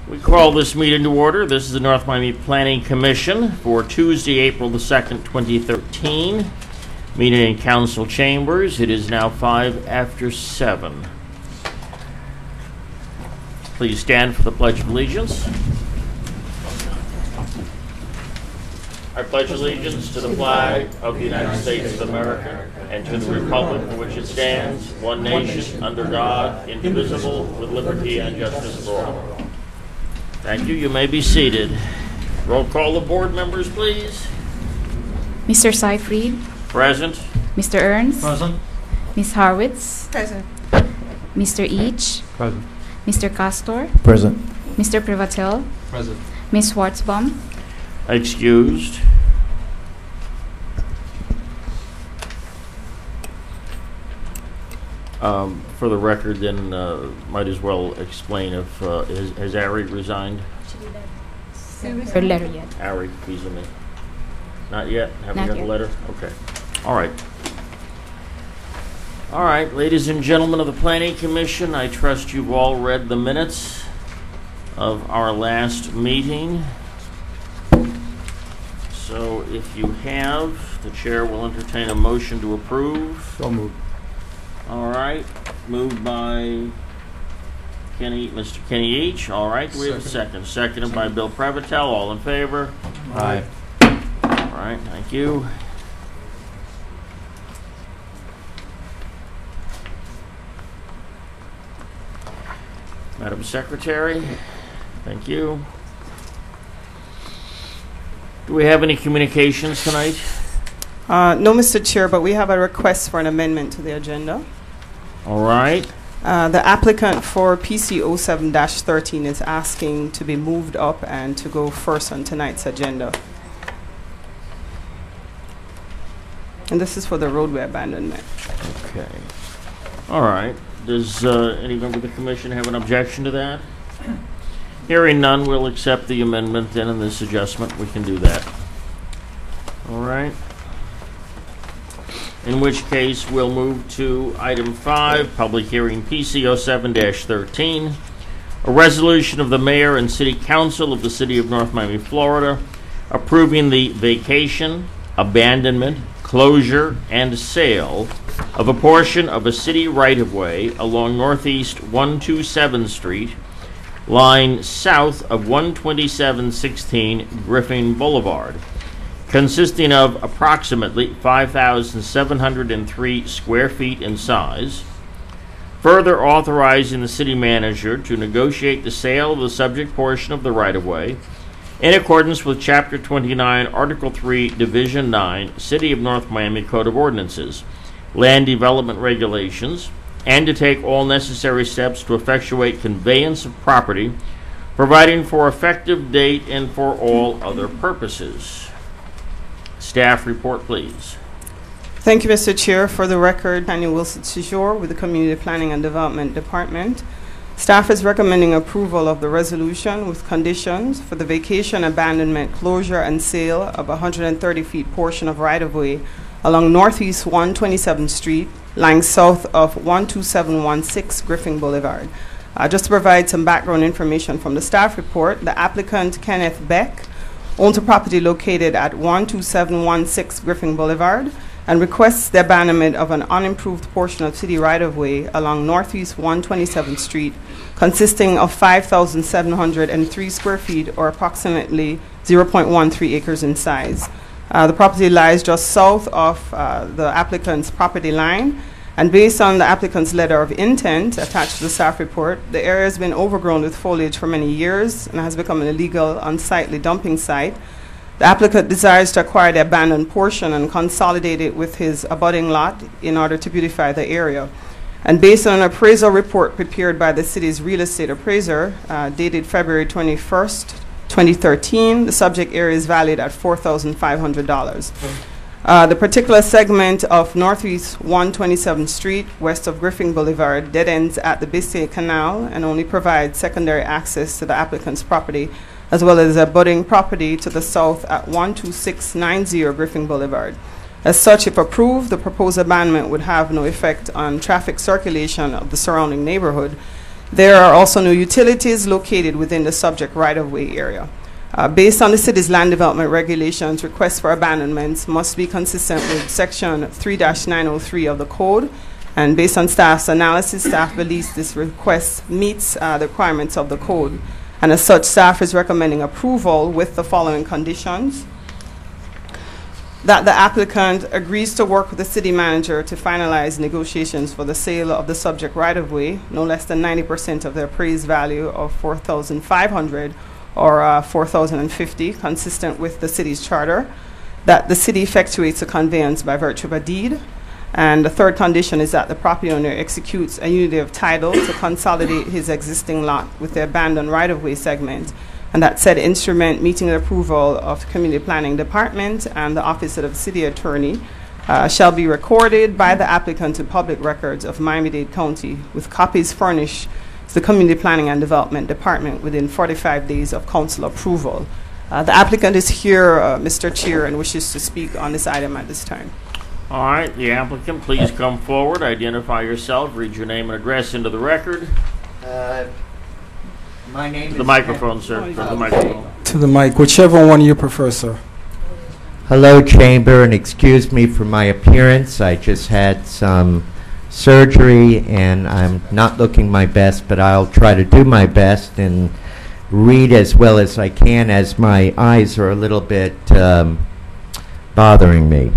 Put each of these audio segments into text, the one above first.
We call this meeting to order. This is the North Miami Planning Commission for Tuesday, April the 2nd, 2013. Meeting in council chambers. It is now 5 after 7. Please stand for the Pledge of Allegiance. I pledge allegiance to the flag of the United States of America and to the republic for which it stands, one nation, under God, indivisible, with liberty and justice for all. Thank you. You may be seated. Roll call of board members, please. Mr. Seyfried. Present. Mr. Ernst. Present. Ms. Harwitz. Present. Mr. Each. Present. Mr. Castor. Present. Mr. Privatel. Present. Ms. Schwartzbaum. Excused. For the record, then, might as well explain if, has Ari resigned? Her letter yet. Ari, please with me. Not yet? Haven't Not got the yet. letter? Okay. All right. All right, ladies and gentlemen of the Planning Commission, I trust you've all read the minutes of our last meeting. So if you have, the chair will entertain a motion to approve. So moved. All right, moved by Mr. Kenny Each. All right, do we have a second? Seconded by Bill Previtel. All in favor? Aye. All right, thank you. Madam Secretary, thank you. Do we have any communications tonight? No, Mr. Chair, but we have a request for an amendment to the agenda. All right. The applicant for PC 07-13 is asking to be moved up and to go first on tonight's agenda. And this is for the roadway abandonment. Okay. All right. Does any member of the commission have an objection to that? Hearing none, we'll accept the amendment then in this adjustment. We can do that. All right. In which case, we'll move to item 5, public hearing PC 07-13, a resolution of the mayor and city council of the city of North Miami, Florida, approving the vacation, abandonment, closure, and sale of a portion of a city right-of-way along Northeast 127th Street, lying south of 12716 Griffin Boulevard, consisting of approximately 5,703 square feet in size, further authorizing the city manager to negotiate the sale of the subject portion of the right-of-way in accordance with Chapter 29, Article 3, Division 9, City of North Miami Code of Ordinances, Land Development Regulations, and to take all necessary steps to effectuate conveyance of property, providing for effective date and for all other purposes. Staff report, please. Thank you, Mr. Chair. For the record, Tanya Wilson Sejour with the Community Planning and Development Department. Staff is recommending approval of the resolution with conditions for the vacation, abandonment, closure, and sale of a 130 feet portion of right-of-way along Northeast 127th Street, lying south of 12716 Griffin Boulevard. Just to provide some background information from the staff report, the applicant, Kenneth Beck, owns a property located at 12716 Griffin Boulevard and requests the abandonment of an unimproved portion of city right-of-way along Northeast 127th Street, consisting of 5,703 square feet or approximately 0.13 acres in size. The property lies just south of the applicant's property line, and based on the applicant's letter of intent attached to the staff report, the area has been overgrown with foliage for many years and has become an illegal, unsightly dumping site. The applicant desires to acquire the abandoned portion and consolidate it with his abutting lot in order to beautify the area. And based on an appraisal report prepared by the city's real estate appraiser, dated February 21st, 2013, the subject area is valued at $4,500. The particular segment of Northeast 127th Street, west of Griffin Boulevard, dead ends at the Biscay Canal and only provides secondary access to the applicant's property, as well as a budding property to the south at 12690 Griffin Boulevard. As such, if approved, the proposed abandonment would have no effect on traffic circulation of the surrounding neighborhood, There are also no utilities located within the subject right-of-way area. Based on the city's land development regulations, requests for abandonments must be consistent with Section 3-903 of the Code. And based on staff's analysis, staff believes this request meets the requirements of the Code. And as such, staff is recommending approval with the following conditions: that the applicant agrees to work with the city manager to finalize negotiations for the sale of the subject right-of-way, no less than 90% of the appraised value of $4,500 or $4,050, consistent with the city's charter, that the city effectuates a conveyance by virtue of a deed. And the third condition is that the property owner executes a unity of title to consolidate his existing lot with the abandoned right-of-way segment, and that said instrument, meeting the approval of the Community Planning Department and the Office of the City Attorney, shall be recorded by the applicant to public records of Miami-Dade County, with copies furnished to the Community Planning and Development Department within 45 days of council approval. The applicant is here, Mr. Chair, and wishes to speak on this item at this time. All right, the applicant, please come forward, identify yourself, read your name and address into the record. My name is The microphone, sir. Okay. From the microphone. To the mic, whichever one you prefer, sir. Hello, Chamber, and excuse me for my appearance. I just had some surgery, and I'm not looking my best, but I'll try to do my best and read as well as I can, as my eyes are a little bit bothering me.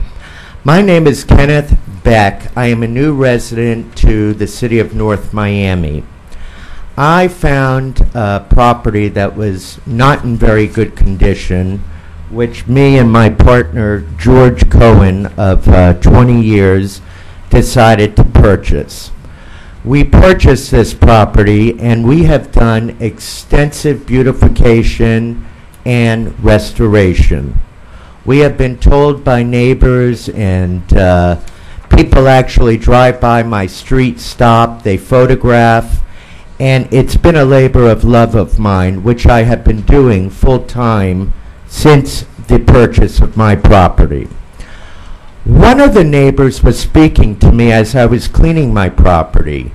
My name is Kenneth Beck. I am a new resident to the city of North Miami. I found a property that was not in very good condition, which me and my partner, George Cohen, of 20 years, decided to purchase. We purchased this property, and we have done extensive beautification and restoration. We have been told by neighbors, and people actually drive by my street, stop, they photograph, and it's been a labor of love of mine, which I have been doing full-time since the purchase of my property. One of the neighbors was speaking to me as I was cleaning my property,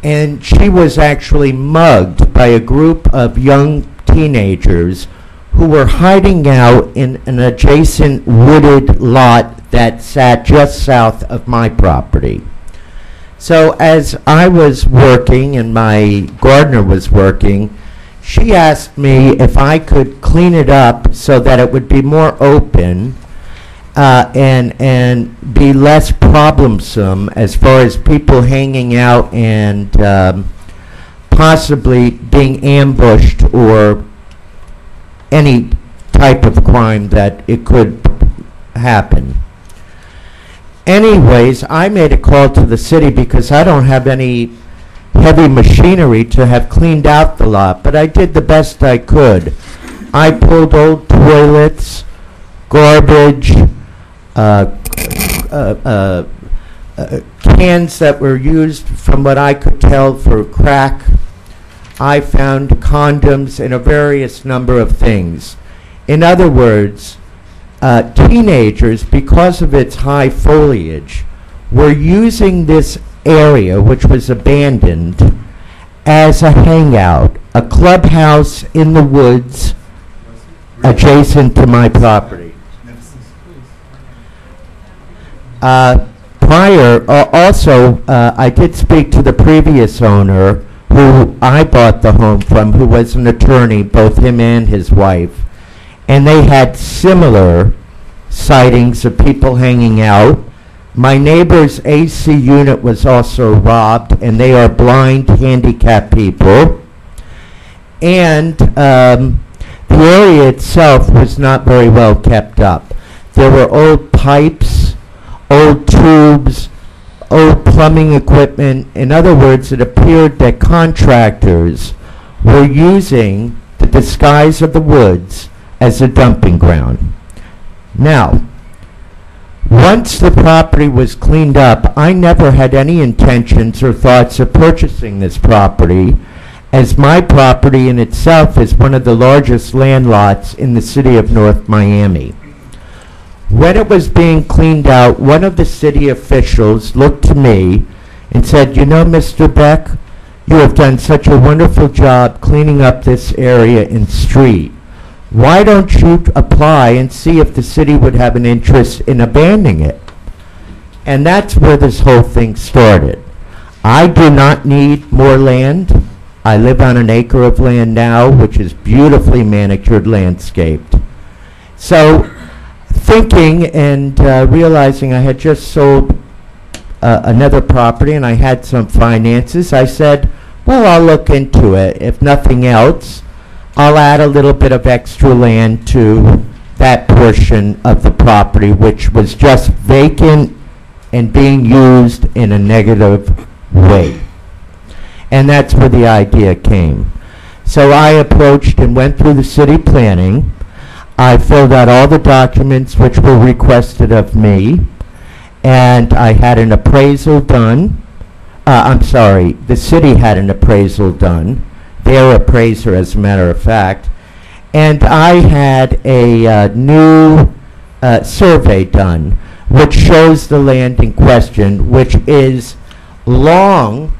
and she was actually mugged by a group of young teenagers who were hiding out in an adjacent wooded lot that sat just south of my property. So as I was working and my gardener was working, she asked me if I could clean it up so that it would be more open and be less problemsome as far as people hanging out and possibly being ambushed or any type of crime that it could happen. Anyways, I made a call to the city because I don't have any heavy machinery to have cleaned out the lot, but I did the best I could. I pulled old toilets, garbage, cans that were used, from what I could tell, for crack. I found condoms and a various number of things. In other words, teenagers, because of its high foliage, were using this area, which was abandoned, as a hangout, a clubhouse in the woods adjacent to my property. Also, I did speak to the previous owner, who I bought the home from, who was an attorney, both him and his wife, and they had similar sightings of people hanging out. My neighbor's AC unit was also robbed, and they are blind, handicapped people. And the area itself was not very well kept up. There were old pipes, old tubes, old plumbing equipment. In other words, it appeared that contractors were using the disguise of the woods as a dumping ground. Now, once the property was cleaned up, I never had any intentions or thoughts of purchasing this property, as my property in itself is one of the largest land lots in the city of North Miami. When it was being cleaned out, one of the city officials looked to me and said, "You know, Mr. Beck, you have done such a wonderful job cleaning up this area and street. Why don't you apply and see if the city would have an interest in abandoning it? And that's where this whole thing started. I do not need more land. I live on an acre of land now, which is beautifully manicured, landscaped. So, thinking and realizing I had just sold another property and I had some finances, I said, well, I'll look into it. If nothing else, I'll add a little bit of extra land to that portion of the property, which was just vacant and being used in a negative way. And that's where the idea came. So I approached and went through the city planning. I filled out all the documents which were requested of me, and I had an appraisal done. I'm sorry, the city had an appraisal done, their appraiser as a matter of fact, and I had a new survey done, which shows the land in question, which is long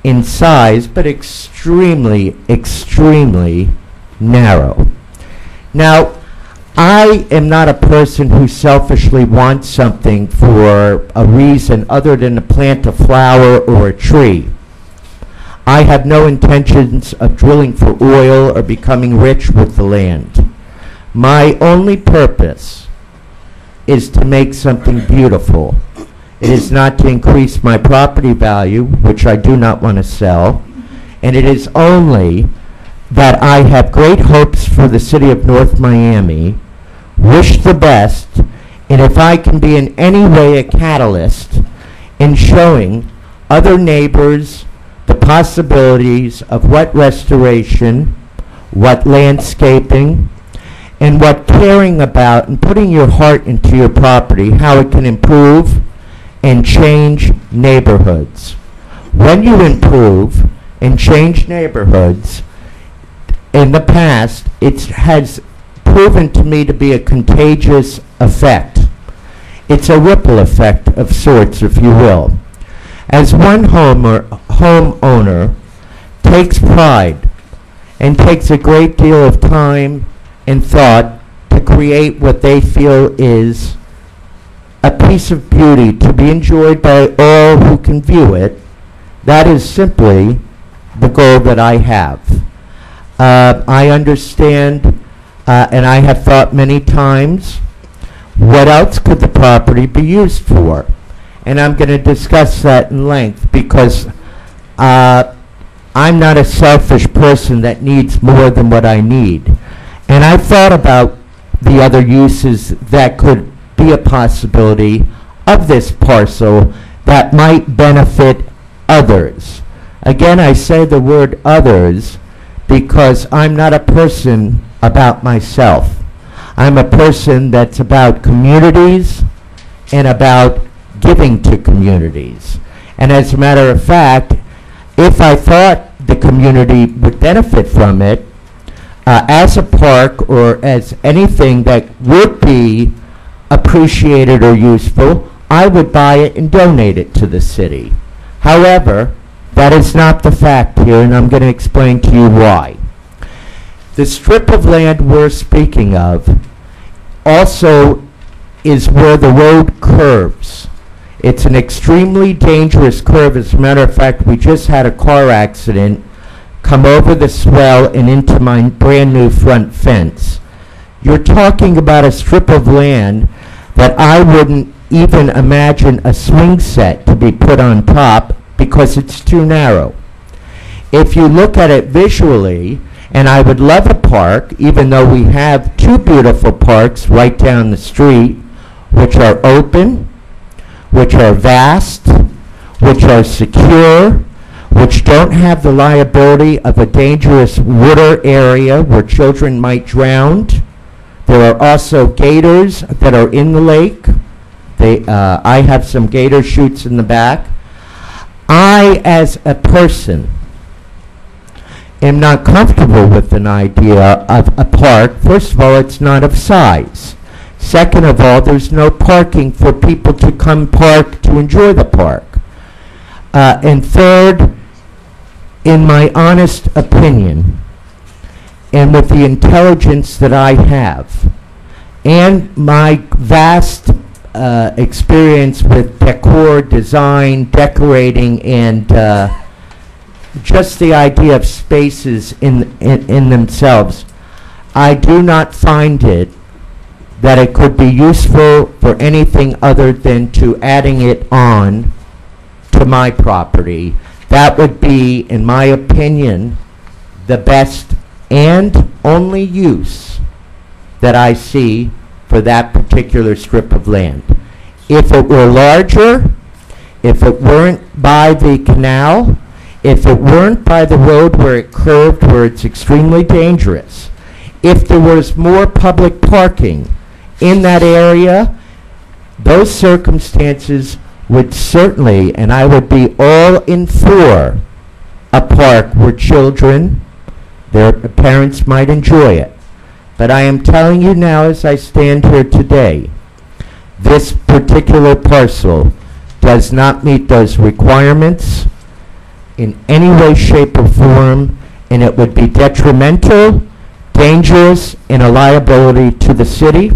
in size, but extremely, extremely narrow. Now, I am not a person who selfishly wants something for a reason other than to plant a flower or a tree. I have no intentions of drilling for oil or becoming rich with the land. My only purpose is to make something beautiful. It is not to increase my property value, which I do not want to sell, and it is only that I have great hopes for the city of North Miami, wish the best, and if I can be in any way a catalyst in showing other neighbors the possibilities of what restoration, what landscaping, and what caring about and putting your heart into your property, how it can improve and change neighborhoods. When you improve and change neighborhoods, in the past, it has proven to me to be a contagious effect. It's a ripple effect of sorts, if you will. As one homeowner takes pride and takes a great deal of time and thought to create what they feel is a piece of beauty to be enjoyed by all who can view it, that is simply the goal that I have. I understand, and I have thought many times, what else could the property be used for? And I'm going to discuss that in length because I'm not a selfish person that needs more than what I need. And I've thought about the other uses that could be a possibility of this parcel that might benefit others. Again, I say the word others because I'm not a person about myself. I'm a person that's about communities and about giving to communities. And as a matter of fact, if I thought the community would benefit from it, as a park or as anything that would be appreciated or useful, I would buy it and donate it to the city. However, that is not the fact here, and I'm going to explain to you why. The strip of land we're speaking of also is where the road curves. It's an extremely dangerous curve. As a matter of fact, we just had a car accident come over the swell and into my brand new front fence. You're talking about a strip of land that I wouldn't even imagine a swing set to be put on top because it's too narrow. If you look at it visually, and I would love a park, even though we have two beautiful parks right down the street, which are open, which are vast, which are secure, which don't have the liability of a dangerous water area where children might drown. There are also gators that are in the lake. I have some gator chutes in the back. I, as a person, am not comfortable with an idea of a park. First of all, it's not of size. Second of all, there's no parking for people to come park to enjoy the park. And third, in my honest opinion, and with the intelligence that I have, and my vast experience with decor, design, decorating, and just the idea of spaces in themselves, I do not find it that it could be useful for anything other than to adding it on to my property. That would be, in my opinion, the best and only use that I see for that particular strip of land. If it were larger, if it weren't by the canal, if it weren't by the road where it curved, where it's extremely dangerous, if there was more public parking in that area, those circumstances would certainly, and I would be all in for, a park where children, their parents might enjoy it. But I am telling you now, as I stand here today, this particular parcel does not meet those requirements in any way, shape, or form, and it would be detrimental, dangerous, and a liability to the city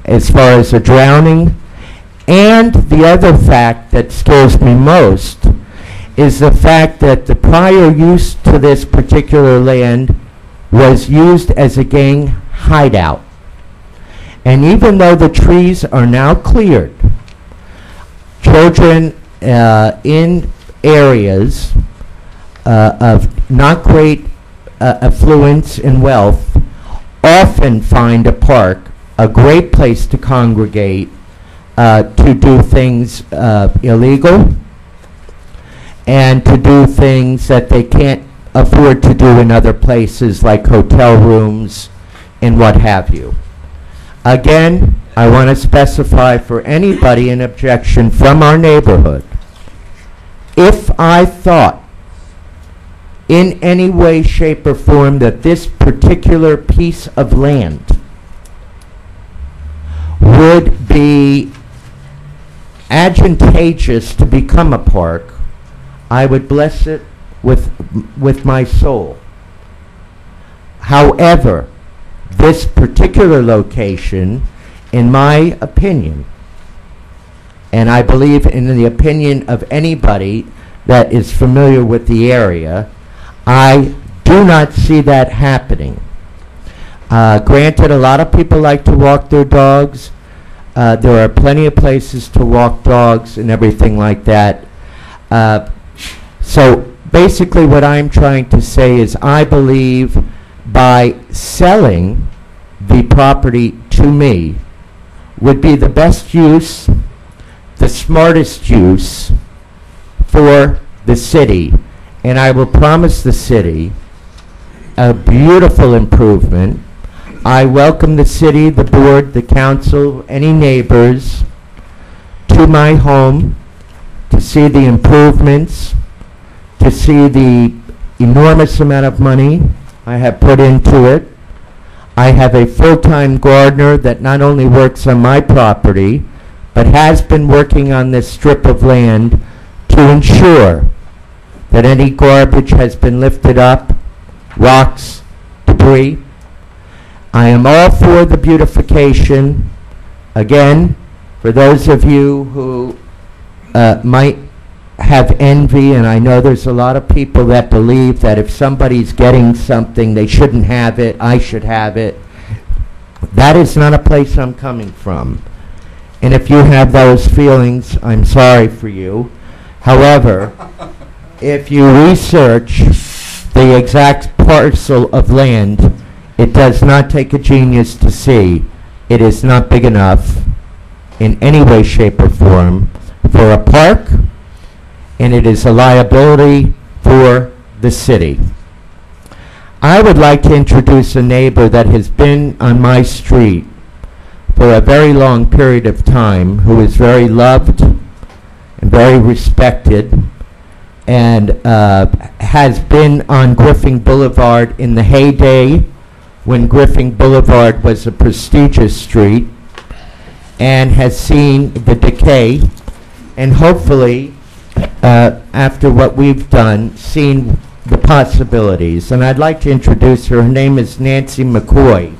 as far as a drowning. And the other fact that scares me most is the fact that the prior use to this particular land was used as a gang hideout. And even though the trees are now cleared, children in areas of not great affluence and wealth often find a park a great place to congregate, to do things illegal, and to do things that they can't afford to do in other places like hotel rooms and what have you. Again, I want to specify for anybody an objection from our neighborhood. If I thought in any way, shape, or form that this particular piece of land would be advantageous to become a park, I would bless it with my soul. However, this particular location, in my opinion, and I believe in the opinion of anybody that is familiar with the area, I do not see that happening. Granted, a lot of people like to walk their dogs. There are plenty of places to walk dogs and everything like that. So basically what I'm trying to say is I believe by selling the property to me would be the best use, the smartest use for the city. And I will promise the city a beautiful improvement. I welcome the city, the board, the council, any neighbors to my home to see the improvements, to see the enormous amount of money I have put into it. I have a full-time gardener that not only works on my property, but has been working on this strip of land to ensure that any garbage has been lifted up, rocks, debris. I am all for the beautification. Again, for those of you who might have envy, and I know there's a lot of people that believe that if somebody's getting something, they shouldn't have it, I should have it. That is not a place I'm coming from. And if you have those feelings, I'm sorry for you. However, if you research the exact parcel of land, it does not take a genius to see it is not big enough in any way, shape, or form for a park, and it is a liability for the city. I would like to introduce a neighbor that has been on my street for a very long period of time, who is very loved and very respected, and has been on Griffin Boulevard in the heyday when Griffin Boulevard was a prestigious street, and has seen the decay, and hopefully after what we've done, seen the possibilities. And I'd like to introduce her. Her name is Nancy McCoy.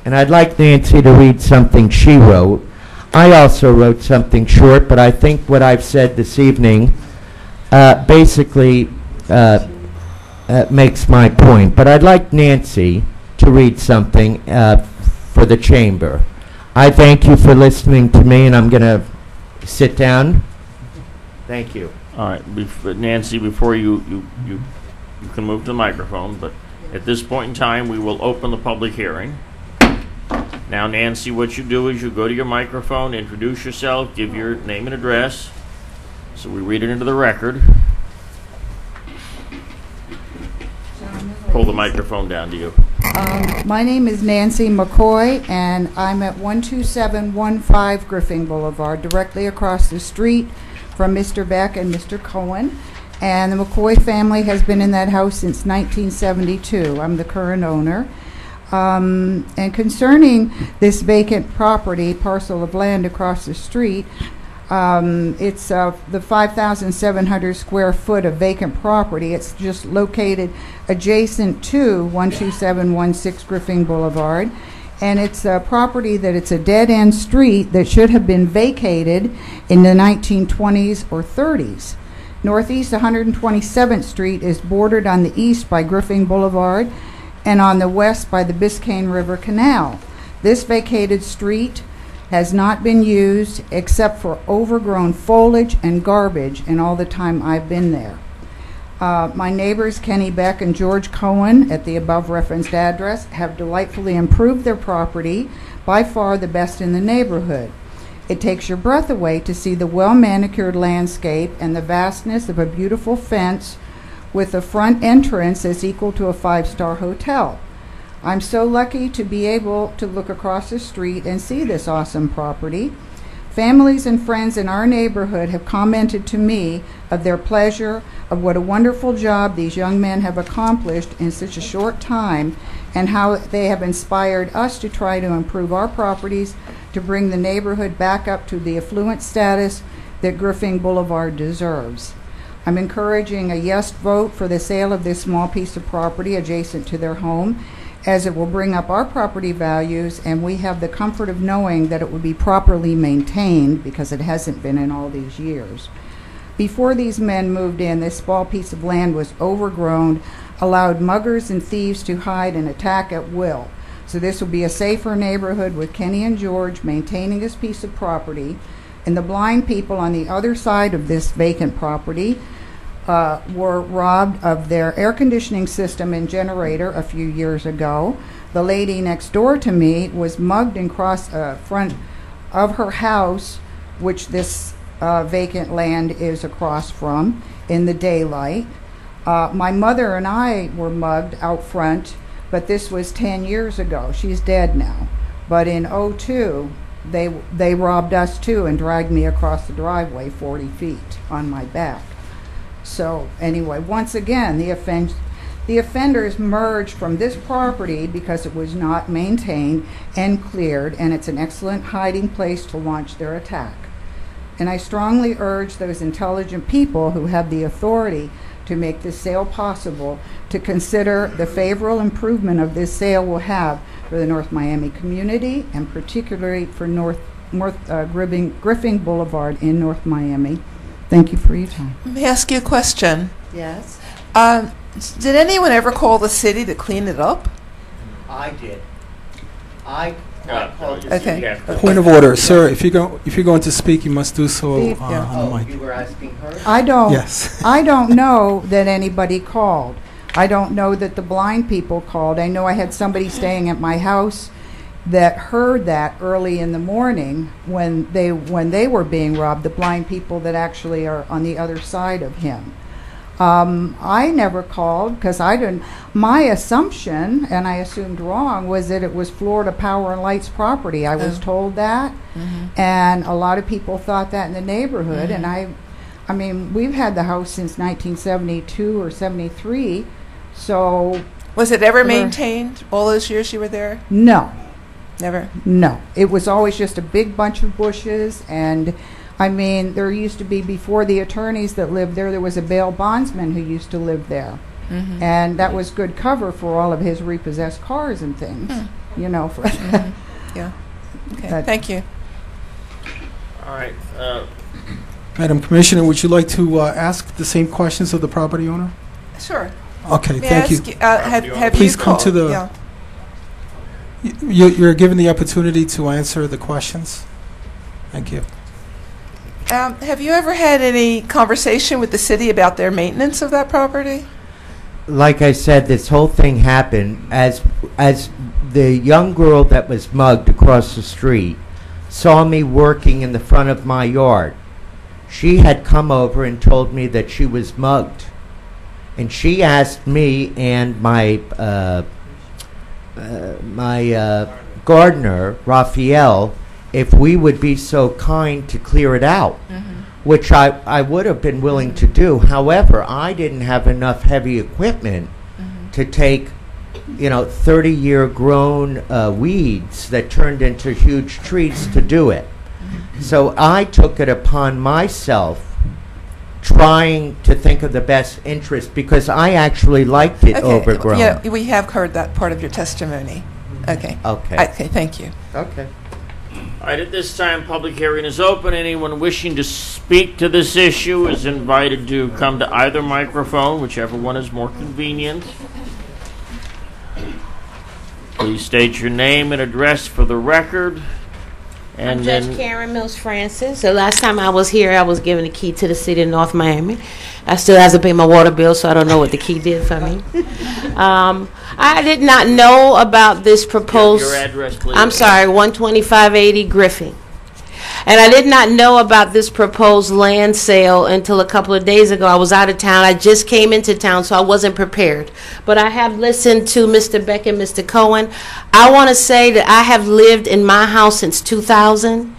And I'd like Nancy to read something she wrote. I also wrote something short, but I think what I've said this evening basically makes my point. But I'd like Nancy to read something for the chamber. I thank you for listening to me, and I'm going to sit down. Thank you. All right, Nancy, before you can move to the microphone, but at this point in time, we will open the public hearing. Now, Nancy, what you do is you go to your microphone, introduce yourself, give your name and address, so we read it into the record. Pull the microphone down to you. My name is Nancy McCoy, and I'm at 12715 Griffin Boulevard, directly across the street from Mr. Beck and Mr. Cohen. And the McCoy family has been in that house since 1972. I'm the current owner. And concerning this vacant property, parcel of land across the street, it's the 5,700 square foot of vacant property. It's just located adjacent to 12716 Griffin Boulevard. And it's a property that it's a dead-end street that should have been vacated in the 1920s or 30s. Northeast 127th Street is bordered on the east by Griffin Boulevard and on the west by the Biscayne River Canal. This vacated street has not been used except for overgrown foliage and garbage in all the time I've been there. My neighbors, Kenny Beck and George Cohen, at the above referenced address, have delightfully improved their property, by far the best in the neighborhood. It takes your breath away to see the well-manicured landscape and the vastness of a beautiful fence with a front entrance that's equal to a five-star hotel. I'm so lucky to be able to look across the street and see this awesome property. Families and friends in our neighborhood have commented to me of their pleasure, of what a wonderful job these young men have accomplished in such a short time, and how they have inspired us to try to improve our properties to bring the neighborhood back up to the affluent status that Griffin Boulevard deserves. I'm encouraging a yes vote for the sale of this small piece of property adjacent to their home, as it will bring up our property values, and we have the comfort of knowing that it will be properly maintained because it hasn't been in all these years. Before these men moved in, this small piece of land was overgrown, allowed muggers and thieves to hide and attack at will. So this will be a safer neighborhood with Kenny and George maintaining this piece of property, and the blind people on the other side of this vacant property were robbed of their air conditioning system and generator a few years ago. The lady next door to me was mugged and crossed front of her house, which this vacant land is across from, in the daylight. My mother and I were mugged out front, but this was 10 years ago. She's dead now. But in '02, they robbed us too and dragged me across the driveway 40 feet on my back. So anyway, once again, the offenders merged from this property because it was not maintained and cleared, and it's an excellent hiding place to launch their attack. And I strongly urge those intelligent people who have the authority to make this sale possible to consider the favorable improvement of this sale will have for the North Miami community, and particularly for Griffin Boulevard in North Miami. Thank you for your time. Let me ask you a question. Yes? Did anyone ever call the city to clean it up? I did. I called you Okay. have to- Point of order, sir. If you're going to speak, you must do so Steve, on the mic. you were asking her? I don't. Yes. I don't know that anybody called. I don't know that the blind people called. I know I had somebody staying at my house that heard that early in the morning when they were being robbed, the blind people that actually are on the other side of him. I never called because I didn't. My assumption, and I assumed wrong, was that it was Florida Power and Light's property. I was told that, and a lot of people thought that in the neighborhood. And I mean, we've had the house since 1972 or 73, so Was it ever maintained all those years you were there? no. Never? No, it was always just a big bunch of bushes, and I mean, there used to be, before the attorneys that lived there, there was a bail bondsman who used to live there. Mhm. And that was good cover for all of his repossessed cars and things, you know. For Yeah. Okay. But- Thank you. All right. Madam Commissioner, would you like to ask the same questions of the property owner? Sure. Okay, May I thank you. ask, have Please you come to called- the- yeah. You're given the opportunity to answer the questions. Thank you. Have you ever had any conversation with the city about their maintenance of that property? Like I said, this whole thing happened as the young girl that was mugged across the street saw me working in the front of my yard. She had come over and told me that she was mugged. And she asked me and my gardener, Raphael, if we would be so kind to clear it out, which I would have been willing to do. However, I didn't have enough heavy equipment to take, 30-year grown weeds that turned into huge trees to do it. So I took it upon myself, trying to think of the best interest, because I actually liked it overgrown. Yeah, we have heard that part of your testimony. Okay. Okay. Okay, thank you. Okay. All right, at this time, public hearing is open. Anyone wishing to speak to this issue is invited to come to either microphone, whichever one is more convenient. Please state your name and address for the record. And I'm then Judge Karen Mills Francis. The last time I was here, I was given a key to the city of North Miami. I still have to pay my water bill, so I don't know what the key did for me. I did not know about this proposed... your address, please. I'm sorry, 12580 Griffin. And I did not know about this proposed land sale until a couple of days ago. I was out of town. I just came into town, so I wasn't prepared. But I have listened to Mr. Beck and Mr. Cohen. I want to say that I have lived in my house since 2000,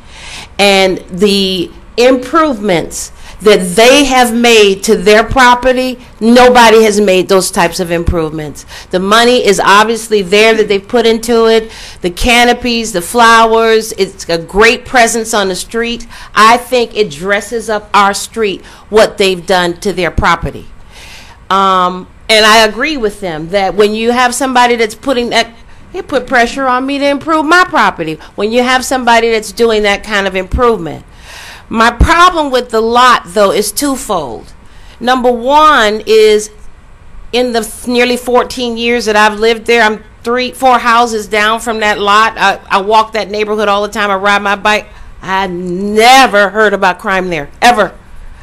and the improvements that they have made to their property, nobody has made those types of improvements. The money is obviously there that they've put into it. The canopies, the flowers, it's a great presence on the street. I think it dresses up our street, what they've done to their property. And I agree with them that when you have somebody that's putting that, it put pressure on me to improve my property. When you have somebody that's doing that kind of improvement. My problem with the lot, though, is twofold. Number one is, in the nearly 14 years that I've lived there, I'm 3-4 houses down from that lot. I walk that neighborhood all the time. I ride my bike. I never heard about crime there, ever.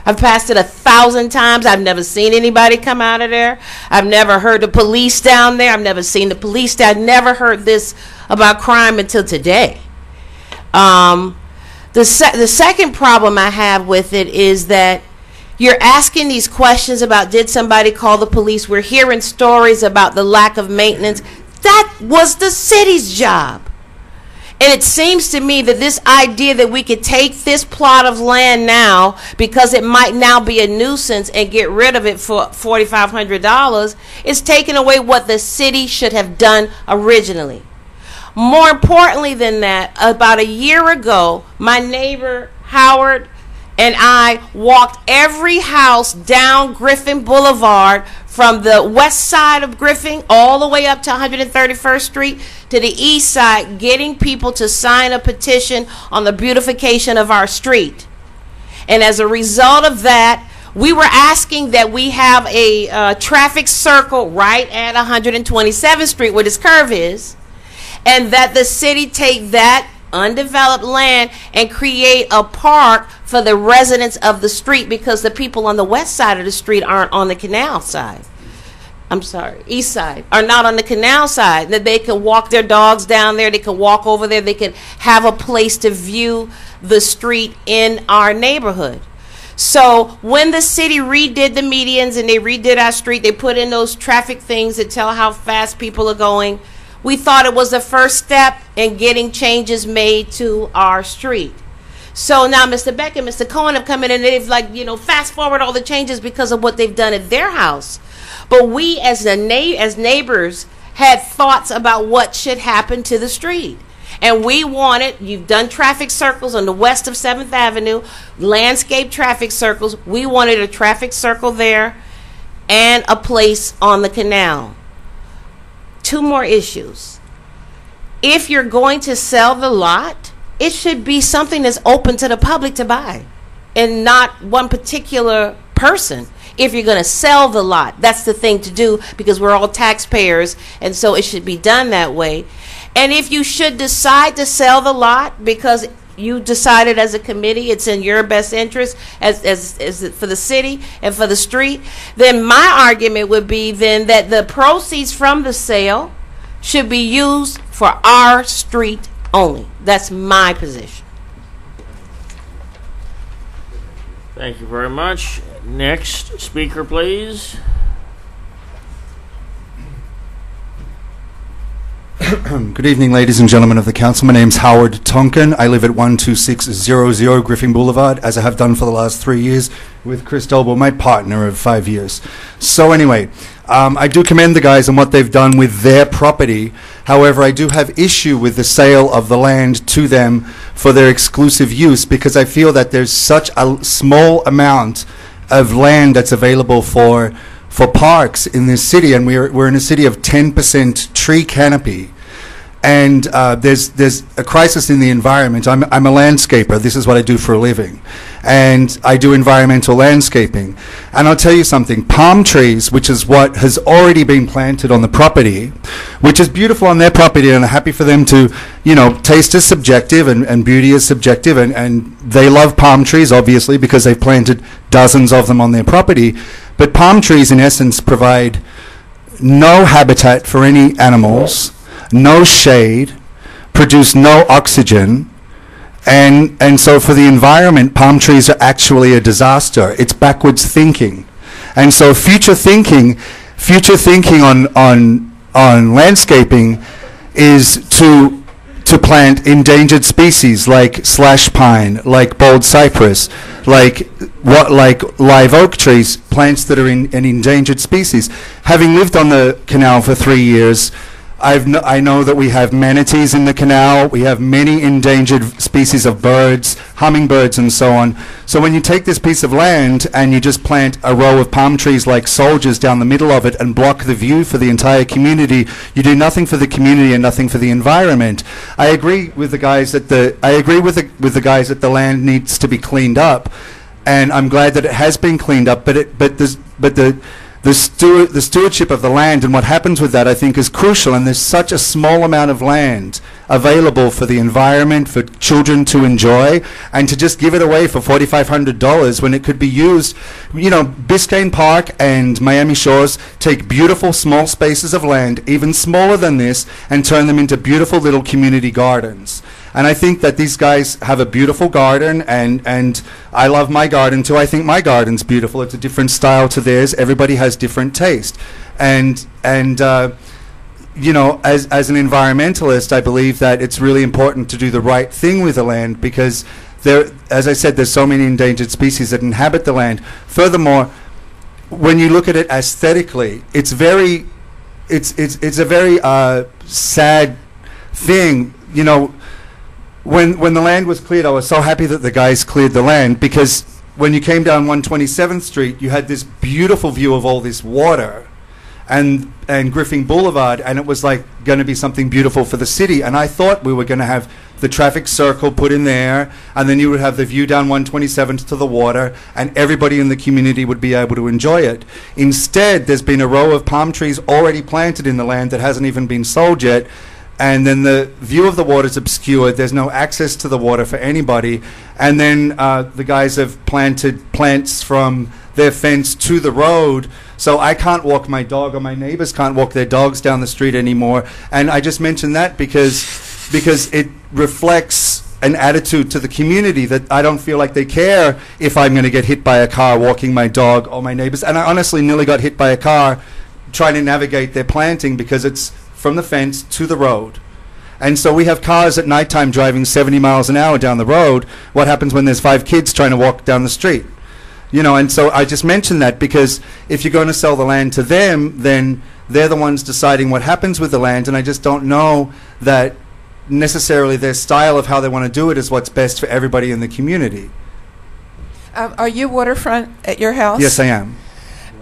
I've passed it 1,000 times. I've never seen anybody come out of there. I've never heard the police down there. I've never seen the police there. I've never heard this about crime until today. The second problem I have with it is that you're asking these questions about, did somebody call the police? We're hearing stories about the lack of maintenance. That was the city's job. And it seems to me that this idea that we could take this plot of land now, because it might now be a nuisance, and get rid of it for $4,500 is taking away what the city should have done originally. More importantly than that, about a year ago, my neighbor Howard and I walked every house down Griffin Boulevard from the west side of Griffin all the way up to 131st Street to the east side, getting people to sign a petition on the beautification of our street. And as a result of that, we were asking that we have a traffic circle right at 127th Street where this curve is, and that the city take that undeveloped land and create a park for the residents of the street, because the people on the west side of the street aren't on the canal side. I'm sorry, east side, are not on the canal side. That they can walk their dogs down there, they can walk over there, they can have a place to view the street in our neighborhood. So when the city redid the medians and they redid our street, they put in those traffic things that tell how fast people are going. We thought it was the first step in getting changes made to our street. So now Mr. Beck and Mr. Cohen have come in and they've, like, fast forward all the changes because of what they've done at their house. But we as neighbors had thoughts about what should happen to the street. And we wanted, you've done traffic circles on the west of 7th Avenue, landscape traffic circles. We wanted a traffic circle there and a place on the canal. 2 more issues. If you're going to sell the lot, it should be something that's open to the public to buy and not one particular person. If you're going to sell the lot, that's the thing to do, because we're all taxpayers, and so it should be done that way. And if you should decide to sell the lot because you decided as a committee it's in your best interest as for the city and for the street, then my argument would be then that the proceeds from the sale should be used for our street only. That's my position. Thank you very much. Next speaker, please. Good evening, ladies and gentlemen of the council. My name's Howard Tonkin. I live at 12600 Griffin Boulevard, as I have done for the last 3 years, with Chris Dolbo, my partner of 5 years. So anyway, I do commend the guys on what they've done with their property. However, I do have issue with the sale of the land to them for their exclusive use, because I feel that there's such a small amount of land that's available for parks in this city, and we're in a city of 10% tree canopy, and there's a crisis in the environment. I'm a landscaper. This is what I do for a living, and I do environmental landscaping. And I'll tell you something: palm trees, which is what has already been planted on the property, which is beautiful on their property, and I'm happy for them to, you know, taste is subjective and beauty is subjective, and they love palm trees obviously because they've planted dozens of them on their property. But palm trees, in essence, provide no habitat for any animals, no shade, produce no oxygen, and so for the environment, palm trees are actually a disaster. It's backwards thinking. And so future thinking on landscaping is to plant endangered species like slash pine, like bald cypress, like live oak trees, plants that are an endangered species. Having lived on the canal for 3 years, I know that we have manatees in the canal. We have many endangered species of birds, hummingbirds, and so on. So when you take this piece of land and you just plant a row of palm trees like soldiers down the middle of it and block the view for the entire community, you do nothing for the community and nothing for the environment. I agree with the guys that the land needs to be cleaned up, and I'm glad that it has been cleaned up. The stewardship of the land and what happens with that, I think, is crucial, and there's such a small amount of land available for the environment, for children to enjoy, and to just give it away for $4,500 when it could be used. You know, Biscayne Park and Miami Shores take beautiful small spaces of land, even smaller than this, and turn them into beautiful little community gardens. And I think that these guys have a beautiful garden, and I love my garden too. I think my garden's beautiful. It's a different style to theirs. Everybody has different taste. And you know, as an environmentalist, I believe that it's really important to do the right thing with the land, because there, as I said, there's so many endangered species that inhabit the land. Furthermore, when you look at it aesthetically, it's a very sad thing. You know, when the land was cleared, I was so happy that the guys cleared the land, because when you came down 127th Street, you had this beautiful view of all this water and Griffin Boulevard, and it was like going to be something beautiful for the city. And I thought we were going to have the traffic circle put in there, and then you would have the view down 127th to the water, and everybody in the community would be able to enjoy it. Instead, there's been a row of palm trees already planted in the land that hasn't even been sold yet, and then the view of the water is obscured. There's no access to the water for anybody. And then the guys have planted plants from their fence to the road, so I can't walk my dog, or my neighbors can't walk their dogs down the street anymore. And I just mention that because it reflects an attitude to the community that I don't feel like they care if I'm going to get hit by a car walking my dog or my neighbors. And I honestly nearly got hit by a car trying to navigate their planting, because it's from the fence to the road. And so we have cars at nighttime driving 70 miles an hour down the road. What happens when there's 5 kids trying to walk down the street? You know, and so I just mentioned that because if you're going to sell the land to them, then they're the ones deciding what happens with the land, and I just don't know that necessarily their style of how they want to do it is what's best for everybody in the community. Are you waterfront at your house? Yes, I am.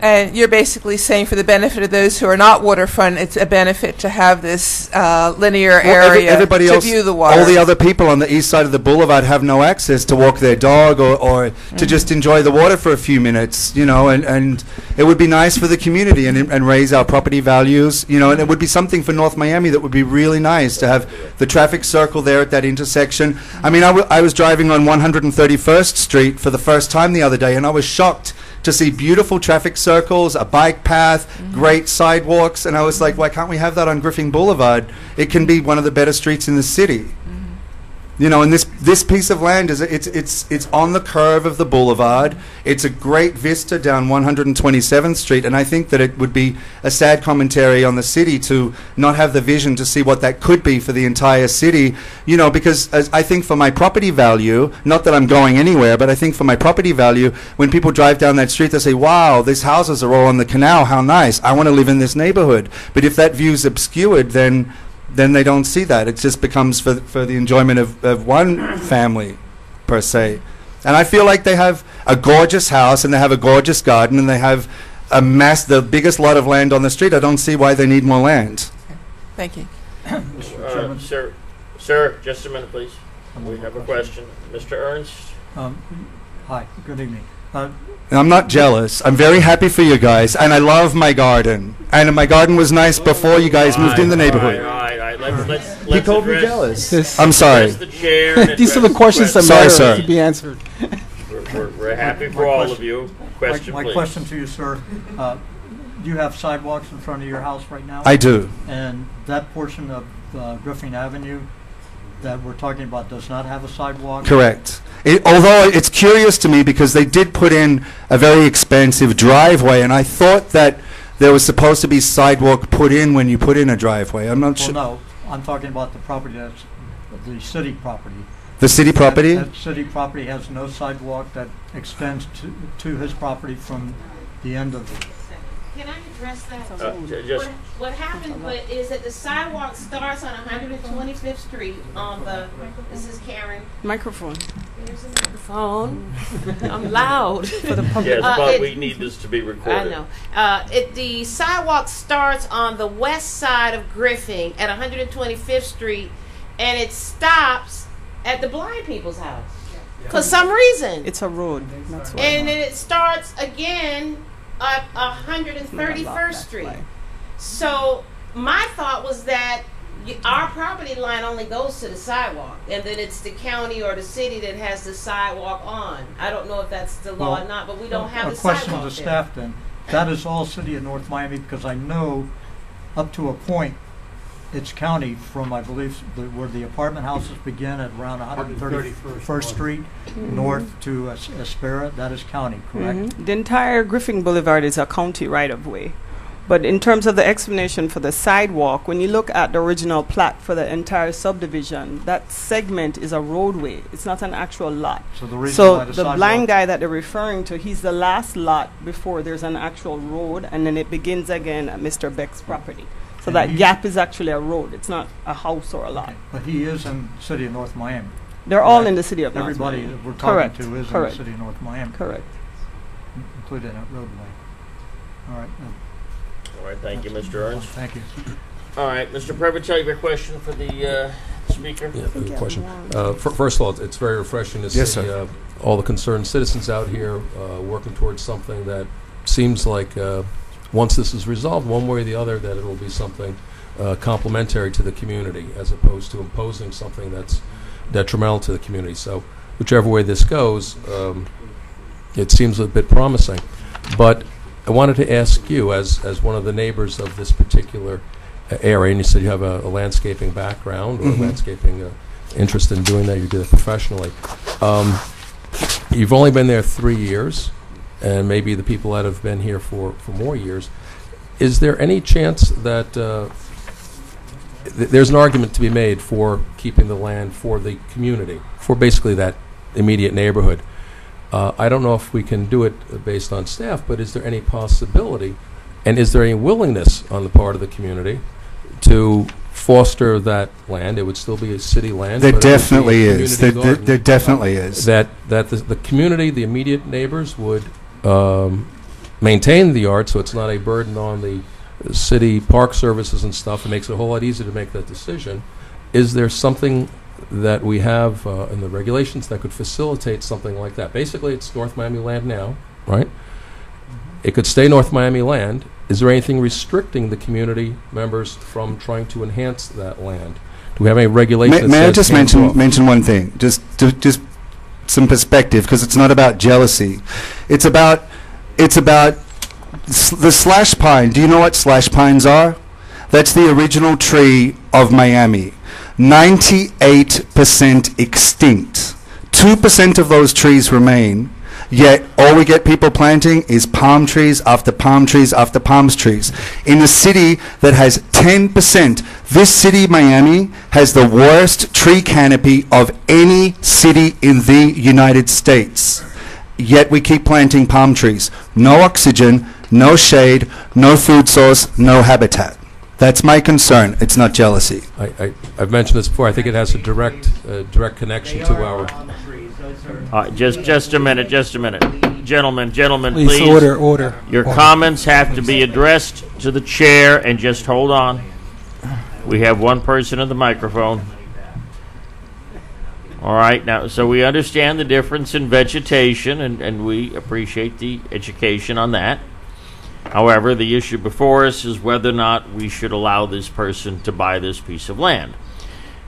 And you're basically saying for the benefit of those who are not waterfront, it's a benefit to have this linear area everybody to else, view the water. all the other people on the east side of the boulevard have no access to walk their dog or to just enjoy the water for a few minutes, you know, and it would be nice for the community and raise our property values, you know, and it would be something for North Miami that would be really nice to have the traffic circle there at that intersection. I mean, I was driving on 131st Street for the first time the other day, and I was shocked to see beautiful traffic circles, a bike path, great sidewalks, and I was like, why can't we have that on Griffin Boulevard? It can be one of the better streets in the city. You know, and this piece of land is it's on the curve of the boulevard. It's a great vista down 127th Street, and I think that it would be a sad commentary on the city to not have the vision to see what that could be for the entire city. You know, because I think for my property value, not that I'm going anywhere, but I think for my property value, when people drive down that street, they say, "Wow, these houses are all on the canal. How nice! I want to live in this neighborhood." But if that view's obscured, then they don't see that. It just becomes for the enjoyment of one family, per se. And I feel like they have a gorgeous house, and they have a gorgeous garden, and they have the biggest lot of land on the street. I don't see why they need more land. Thank you. Sir, just a minute, please. We have a question. Mr. Ernst? Hi, good evening. I'm not jealous. I'm very happy for you guys, and I love my garden. And my garden was nice before you guys moved in the neighborhood. All right. Let's He called me address- jealous. I'm sorry. address the chair and These are the address questions that Sorry, matter sir. to be answered. We're happy for all of you. Question, My please. question to you, sir, do you have sidewalks in front of your house right now? I do. And that portion of Griffin Avenue that we're talking about does not have a sidewalk? Correct. Although it's curious to me because they did put in a very expansive driveway, and I thought that there was supposed to be sidewalk put in when you put in a driveway. I'm not Well, sure. no, I'm talking about the property that's the city property. The city property? That city property has no sidewalk that extends to his property from the end of. Can I address that? Just What happened is that the sidewalk starts on 125th Street on this is Karen. Microphone. Here's the microphone. I'm loud. yes, but we need this to be I recorded. know. The sidewalk starts on the west side of Griffin at 125th Street, and it stops at the blind people's house for some reason. It's a road. That's why. And then it starts again at 131st Street. So my thought was that our property line only goes to the sidewalk, and then it's the county or the city that has the sidewalk on. I don't know if that's the law or not, but we don't have the sidewalk A question to there. staff then. That is all city of North Miami, because I know up to a point it's county from, I believe, where the apartment houses begin at around 131st Street north to Aspera. That is county, correct? The entire Griffin Boulevard is a county right-of-way. But in terms of the explanation for the sidewalk, when you look at the original plat for the entire subdivision, that segment is a roadway. It's not an actual lot. So the reason why the the sidewalk- blind guy that they're referring to, he's the last lot before there's an actual road, and then it begins again at Mr. Beck's property. So And that he- gap is actually a road. It's not a house or a lot. Okay. But he is in city of North Miami. They're all Correct. in the city of North Everybody Miami. that we're Correct. talking to is Correct. in the city of North Miami, Correct. including that roadway. All right. All right, thank you, Mr. Ernst. Thank you. All right, Mr. Prevost, you have a question for the speaker? Yeah, good question. First of all, it's very refreshing to Yes, see sir. all the concerned citizens out here working towards something that seems like once this is resolved, one way or the other, that it will be something complementary to the community as opposed to imposing something that's detrimental to the community. So whichever way this goes, it seems a bit promising. But I wanted to ask you, as one of the neighbors of this particular area, and you said you have a landscaping background or landscaping interest in doing that, you do it professionally. You've only been there 3 years, and maybe the people that have been here for more years. Is there any chance that there's an argument to be made for keeping the land for the community, for basically that immediate neighborhood? I don't know if we can do it based on staff, but is there any possibility, and is there any willingness on the part of the community to foster that land. It would still be a city land. There but it would be a definitely is. community garden. There definitely is. That the community, the immediate neighbors would maintain the yard, so it's not a burden on the city park services and stuff. It makes it a whole lot easier to make that decision. Is there something that we have in the regulations that could facilitate something like that? Basically, it's North Miami land now, right? It could stay North Miami land. Is there anything restricting the community members from trying to enhance that land? Do we have any regulation that May I says just hands off? mention one thing? Just some perspective, because it's not about jealousy. It's about the slash pine. Do you know what slash pines are? That's the original tree of Miami. 98% extinct. 2% of those trees remain, yet all we get people planting is palm trees after palm trees after palm trees. In a city that has 10%, this city, Miami, has the worst tree canopy of any city in the United States. Yet we keep planting palm trees. No oxygen, no shade, no food source, no habitat. That's my concern. It's not jealousy. I've mentioned this before. I think it has a direct connection to our... Just a minute. Gentlemen, Please, please. order. Your comments have to be addressed to the chair, and just hold on. We have one person at the microphone. All right, now, so we understand the difference in vegetation, and we appreciate the education on that. However, the issue before us is whether or not we should allow this person to buy this piece of land,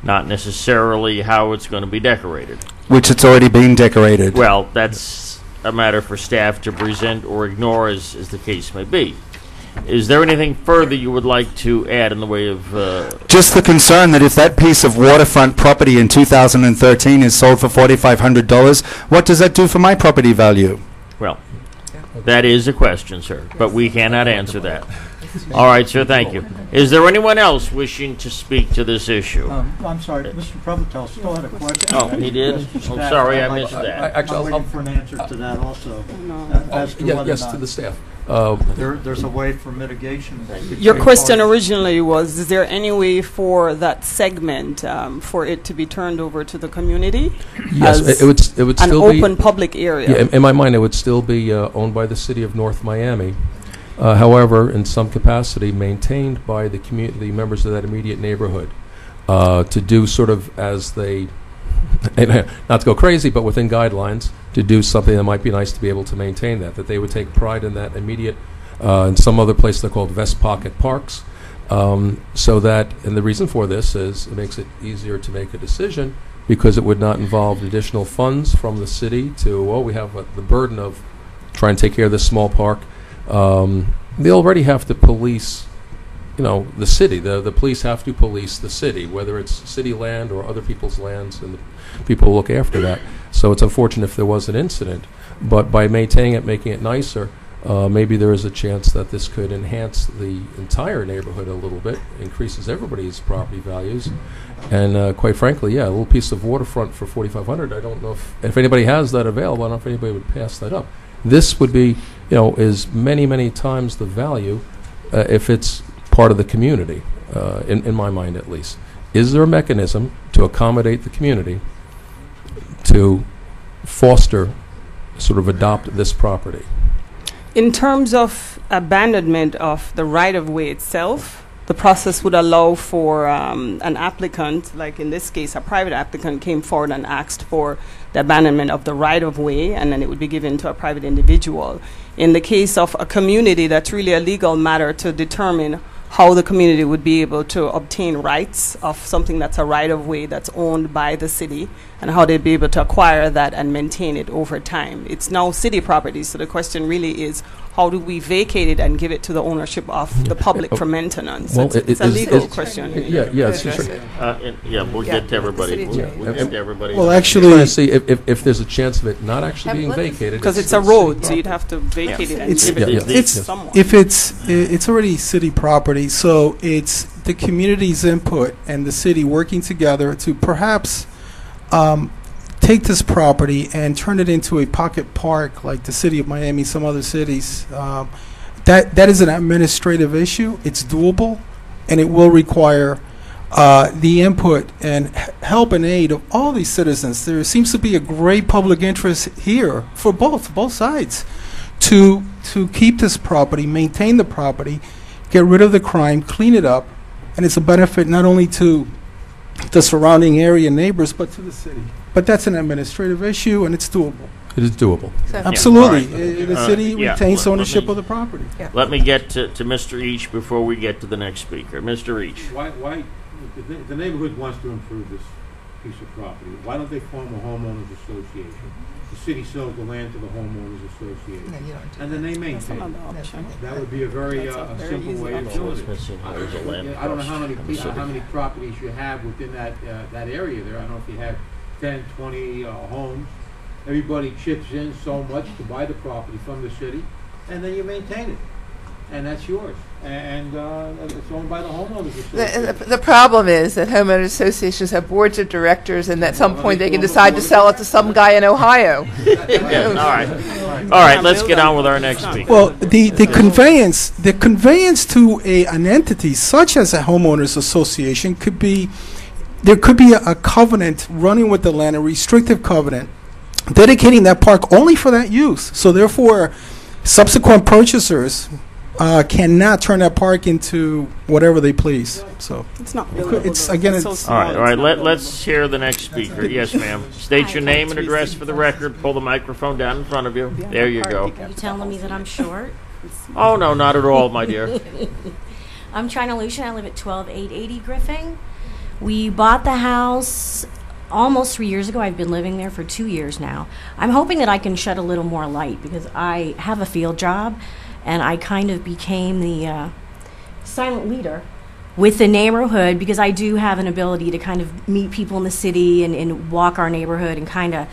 not necessarily how it's going to be decorated. Which it's already been decorated. Well, that's a matter for staff to present or ignore, as the case may be. Is there anything further you would like to add in the way of... Just the concern that if that piece of waterfront property in 2013 is sold for $4,500, what does that do for my property value? Well, that is a question, sir, but we cannot answer that. All right, sir, thank you. Is there anyone else wishing to speak to this issue? I'm sorry, Mr. Provotel still had a question. Oh, he did? I'm sorry, I missed that. I'm waiting for an answer to that also. As to whether or Yes, not to the staff. there's a way for mitigation. Your between question parties. originally was, is there any way for that segment for it to be turned over to the community? Yes, as it would an still be... open public area? Yeah, in my mind, it would still be owned by the city of North Miami. However, in some capacity, maintained by the community, members of that immediate neighborhood, to do sort of as they, and not to go crazy, but within guidelines, to do something that might be nice to be able to maintain that they would take pride in that immediate, in some other place they're called vest pocket parks, so that, and the reason for this is it makes it easier to make a decision because it would not involve additional funds from the city to, well, we have the burden of trying to take care of this small park. They already have to police, the city. The police have to police the city, whether it's city land or other people's lands, and the people look after that. So it's unfortunate if there was an incident, but by maintaining it, making it nicer, maybe there is a chance that this could enhance the entire neighborhood a little bit, increases everybody's property values, and quite frankly, a little piece of waterfront for $4,500. I don't know if anybody has that available. I don't know if anybody would pass that up. This would be, is many, many times the value if it's part of the community, in my mind at least. Is there a mechanism to accommodate the community to foster, sort of adopt this property? In terms of abandonment of the right-of-way itself, the process would allow for an applicant, like in this case, a private applicant came forward and asked for the abandonment of the right-of-way, and then it would be given to a private individual. In the case of a community, that's really a legal matter to determine how the community would be able to obtain rights of something that's a right-of-way that's owned by the city, and how they'd be able to acquire that and maintain it over time. It's now city property, so the question really is, how do we vacate it and give it to the ownership of the public for maintenance? Well, it's a legal question. It's just, We'll get to everybody. We'll get to everybody. Well, trying actually, to see if there's a chance of it not actually being vacated. Because it's a road, so you'd have to vacate it and It's- give it Yeah, to yeah. someone. if it's already city property, so it's the community's input and the city working together to perhaps take this property and turn it into a pocket park like the city of Miami, some other cities. That is an administrative issue. It's doable, and it will require the input and help and aid of all these citizens. There seems to be a great public interest here for both sides to keep this property, maintain the property, get rid of the crime, clean it up, and it's a benefit not only to the surrounding area neighbors, but to the city. But that's an administrative issue, and it's doable. It is doable. Absolutely. all right. The city Yeah, retains let ownership me- of the property. Let me get to Mr. Each before we get to the next speaker. Mr. Each. Why, the neighborhood wants to improve this piece of property. Why don't they form a homeowners association? The city sells the land to the homeowners association. And then they maintain it. That would be a very simple way of doing it. I don't know how many people, how many properties you have within that area there. I don't know if you have 10, 20 homes. Everybody chips in so much to buy the property from the city, and then you maintain it. And that's yours. And it's owned by the homeowners association. The problem is that homeowners associations have boards of directors, and at some point they can decide to sell it to some guy in Ohio. Yeah, all right, let's get on with our next speaker. Well, the conveyance to an entity such as a homeowners association could be, there could be a covenant running with the land, a restrictive covenant, dedicating that park only for that use. So therefore, subsequent purchasers cannot turn that park into whatever they please. So It's not it's again, It's so it's small. All right, let's hear the next speaker. Yes, ma'am. State your name and address for the record. Pull the microphone down in front of you. There you go. Are you telling me that I'm short? Oh, no, not at all, my dear. I'm China Lucian. I live at 12880 Griffin. We bought the house almost 3 years ago. I've been living there for 2 years now. I'm hoping that I can shed a little more light because I have a field job and I kind of became the silent leader with the neighborhood because I do have an ability to kind of meet people in the city and walk our neighborhood and kind of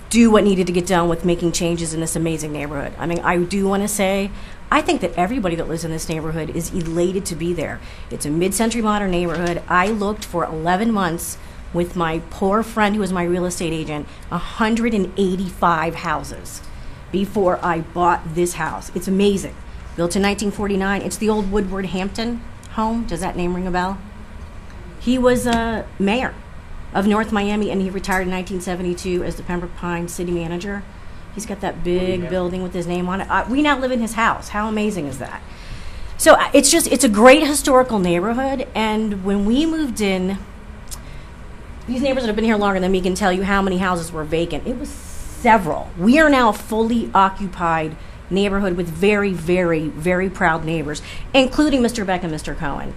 do what needed to get done with making changes in this amazing neighborhood. I mean, I do want to say, I think that everybody that lives in this neighborhood is elated to be there. It's a mid-century modern neighborhood. I looked for 11 months with my poor friend who was my real estate agent, 185 houses before I bought this house. It's amazing. Built in 1949. It's the old Woodward Hampton home. Does that name ring a bell? He was a mayor of North Miami, and he retired in 1972 as the Pembroke Pines city manager. He's got that big building with his name on it. We now live in his house. How amazing is that? So it's a great historical neighborhood, and when we moved in, these neighbors that have been here longer than me can tell you how many houses were vacant. It was several. We are now a fully occupied neighborhood with very, very, very proud neighbors, including Mr. Beck and Mr. Cohen.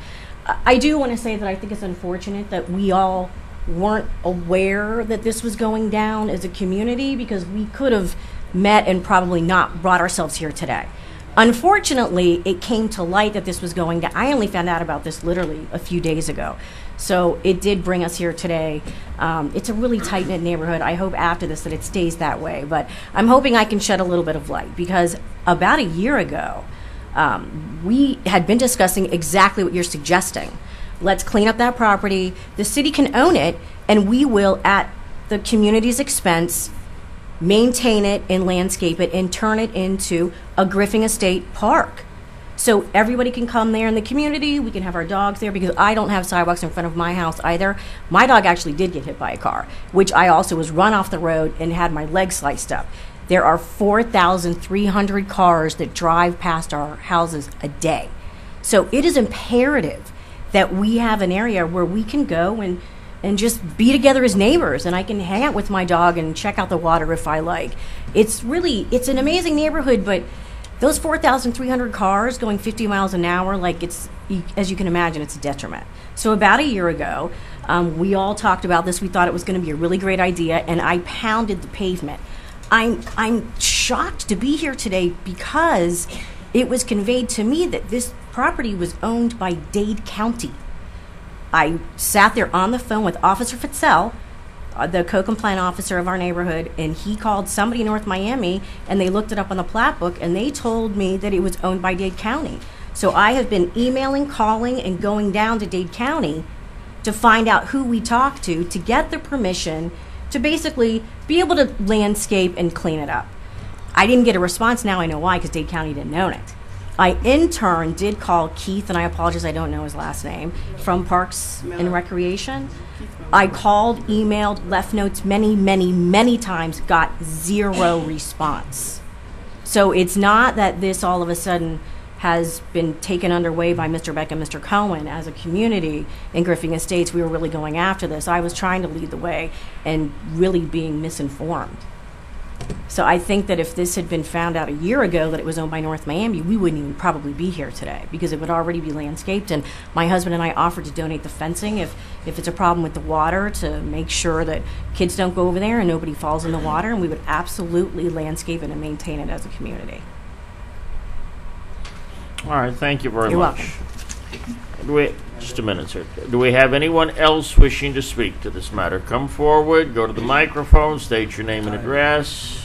I do want to say that I think it's unfortunate that we all weren't aware that this was going down as a community because we could have met and probably not brought ourselves here today. Unfortunately, it came to light that this was going down. I only found out about this literally a few days ago. So it did bring us here today. It's a really tight-knit neighborhood. I hope after this that it stays that way. But I'm hoping I can shed a little bit of light because about a year ago, we had been discussing exactly what you're suggesting. Let's clean up that property. The city can own it, and we will, at the community's expense, maintain it and landscape it and turn it into a Griffin Estate park. So everybody can come there in the community. We can have our dogs there because I don't have sidewalks in front of my house either. My dog actually did get hit by a car, which I also was run off the road and had my leg sliced up. There are 4,300 cars that drive past our houses a day. So it is imperative that we have an area where we can go and just be together as neighbors, and I can hang out with my dog and check out the water if I like. It's an amazing neighborhood, but those 4,300 cars going 50 miles an hour, like as you can imagine, it's a detriment. So about a year ago, we all talked about this. We thought it was going to be a really great idea, and I pounded the pavement. I'm shocked to be here today because it was conveyed to me that this property was owned by Dade County. I sat there on the phone with Officer Fitzel, the co-compliant officer of our neighborhood, and he called somebody in North Miami, and they looked it up on the plat book, and they told me that it was owned by Dade County. So I have been emailing, calling, and going down to Dade County to find out who we talked to get the permission to basically be able to landscape and clean it up. I didn't get a response. Now I know why, because Dade County didn't own it. I in turn did call Keith, and I apologize, I don't know his last name, from Parks and Recreation. I called, emailed, left notes many times, got zero response. So it's not that this all of a sudden has been taken underway by Mr. Beck and Mr. Cohen. As a community in Griffin Estates, we were really going after this. I was trying to lead the way and really being misinformed. So I think that if this had been found out a year ago that it was owned by North Miami, we wouldn't even probably be here today because it would already be landscaped. And my husband and I offered to donate the fencing if it's a problem with the water, to make sure that kids don't go over there and nobody falls in the water, and we would absolutely landscape it and maintain it as a community. All right, thank you very You're much. Just a minute, sir. Do we have anyone else wishing to speak to this matter? Come forward, go to the microphone, state your name and address.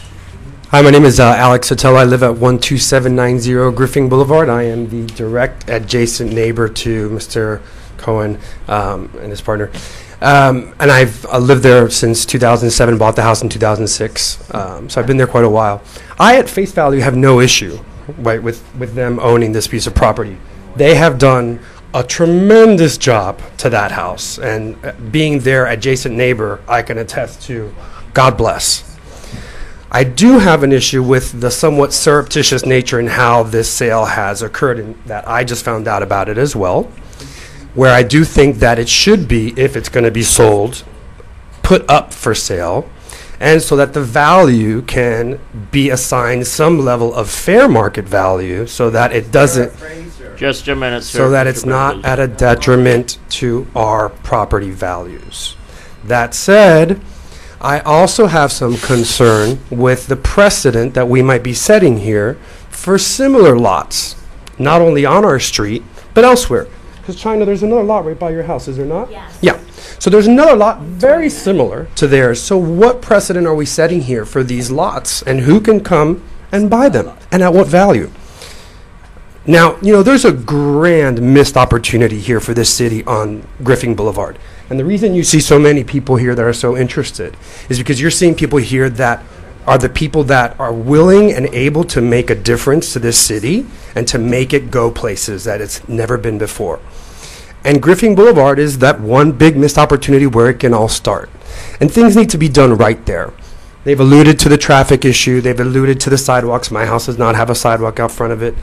Hi, my name is Alex Sotelo. I live at 12790 Griffin Boulevard. I am the direct adjacent neighbor to Mr. Cohen and his partner. And I've lived there since 2007, bought the house in 2006. So I've been there quite a while. I, at face value, have no issue with them owning this piece of property. They have done a tremendous job to that house, and being their adjacent neighbor, I can attest to. God bless. I do have an issue with the somewhat surreptitious nature in how this sale has occurred, and that I just found out about it as well, where I do think that it should be, if it's going to be sold, put up for sale, and so that the value can be assigned some level of fair market value, so that it doesn't, Just a minute, sir. so that it's Mr. Beck, not at a detriment to our property values. That said, I also have some concern with the precedent that we might be setting here for similar lots, not only on our street, but elsewhere. Because China, there's another lot right by your house, is there not? Yes. Yeah. So there's another lot very similar to theirs. So what precedent are we setting here for these lots, and who can come and buy them, and at what value? Now, there's a grand missed opportunity here for this city on Griffin Boulevard. And the reason you see so many people here that are so interested is because you're seeing people here that are the people that are willing and able to make a difference to this city and to make it go places that it's never been before. And Griffin Boulevard is that one big missed opportunity where it can all start. And things need to be done right there. They've alluded to the traffic issue. They've alluded to the sidewalks. My house does not have a sidewalk out front of it.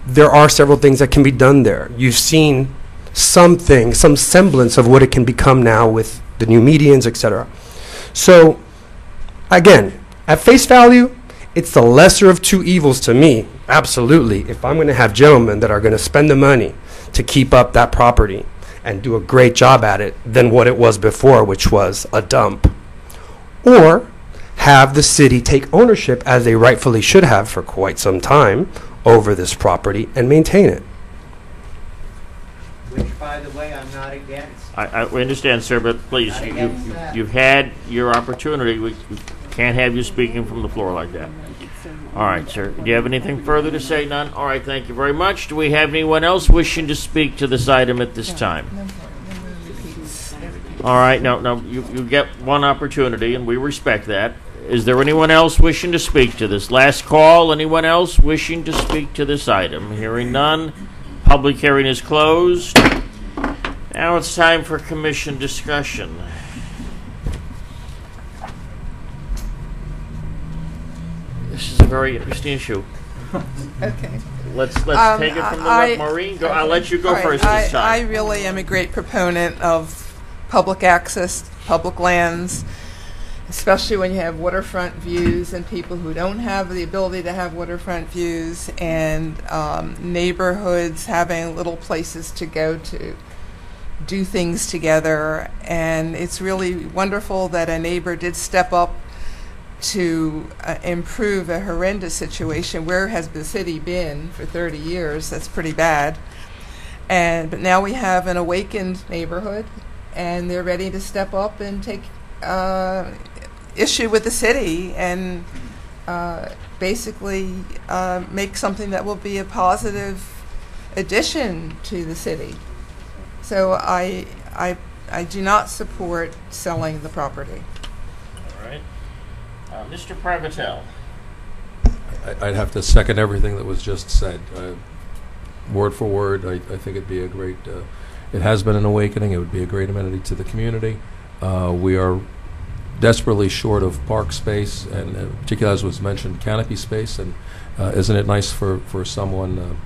There are several things that can be done there. You've seen some semblance of what it can become now with the new medians, etc. So, again, at face value, it's the lesser of two evils to me, absolutely. If I'm going to have gentlemen that are going to spend the money to keep up that property and do a great job at it than what it was before, which was a dump. Or have the city take ownership, as they rightfully should have for quite some time, over this property and maintain it. Which, by the way, I'm not against. We understand, sir, but please, you've had your opportunity. We can't have you speaking from the floor like that. All right, sir. Do you have anything further to say? None? All right, thank you very much. Do we have anyone else wishing to speak to this item at this time? All right, no, you get one opportunity, and we respect that. Is there anyone else wishing to speak to this? Last call, anyone else wishing to speak to this item? Hearing none, public hearing is closed. Now it's time for commission discussion. This is a very interesting issue. Okay. Let's take it from the left. Maureen, I'll let you go first this time. I really am a great proponent of public access, public lands, especially when you have waterfront views and people who don't have the ability to have waterfront views, and neighborhoods having little places to go to do things together. And it's really wonderful that a neighbor did step up to improve a horrendous situation. Where has the city been for 30 years? That's pretty bad. But now we have an awakened neighborhood, and they're ready to step up and take issue with the city and basically make something that will be a positive addition to the city. So I do not support selling the property. All right. Mr. Privatel. I'd have to second everything that was just said. Word for word, I think it'd be a great, it has been an awakening. It would be a great amenity to the community. We are desperately short of park space, and particularly as was mentioned, canopy space. And isn't it nice for someone,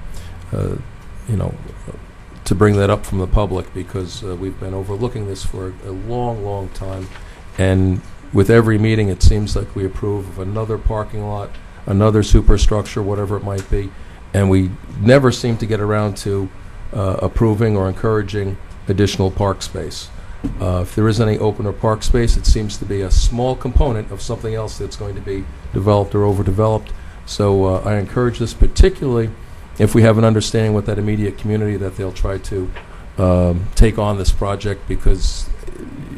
to bring that up from the public, because we've been overlooking this for a long, long time. And with every meeting, it seems like we approve of another parking lot, another superstructure, whatever it might be, and we never seem to get around to approving or encouraging additional park space. If there is any open or park space, it seems to be a small component of something else that's going to be developed or overdeveloped. So I encourage this, particularly if we have an understanding with that immediate community, that they'll try to take on this project, because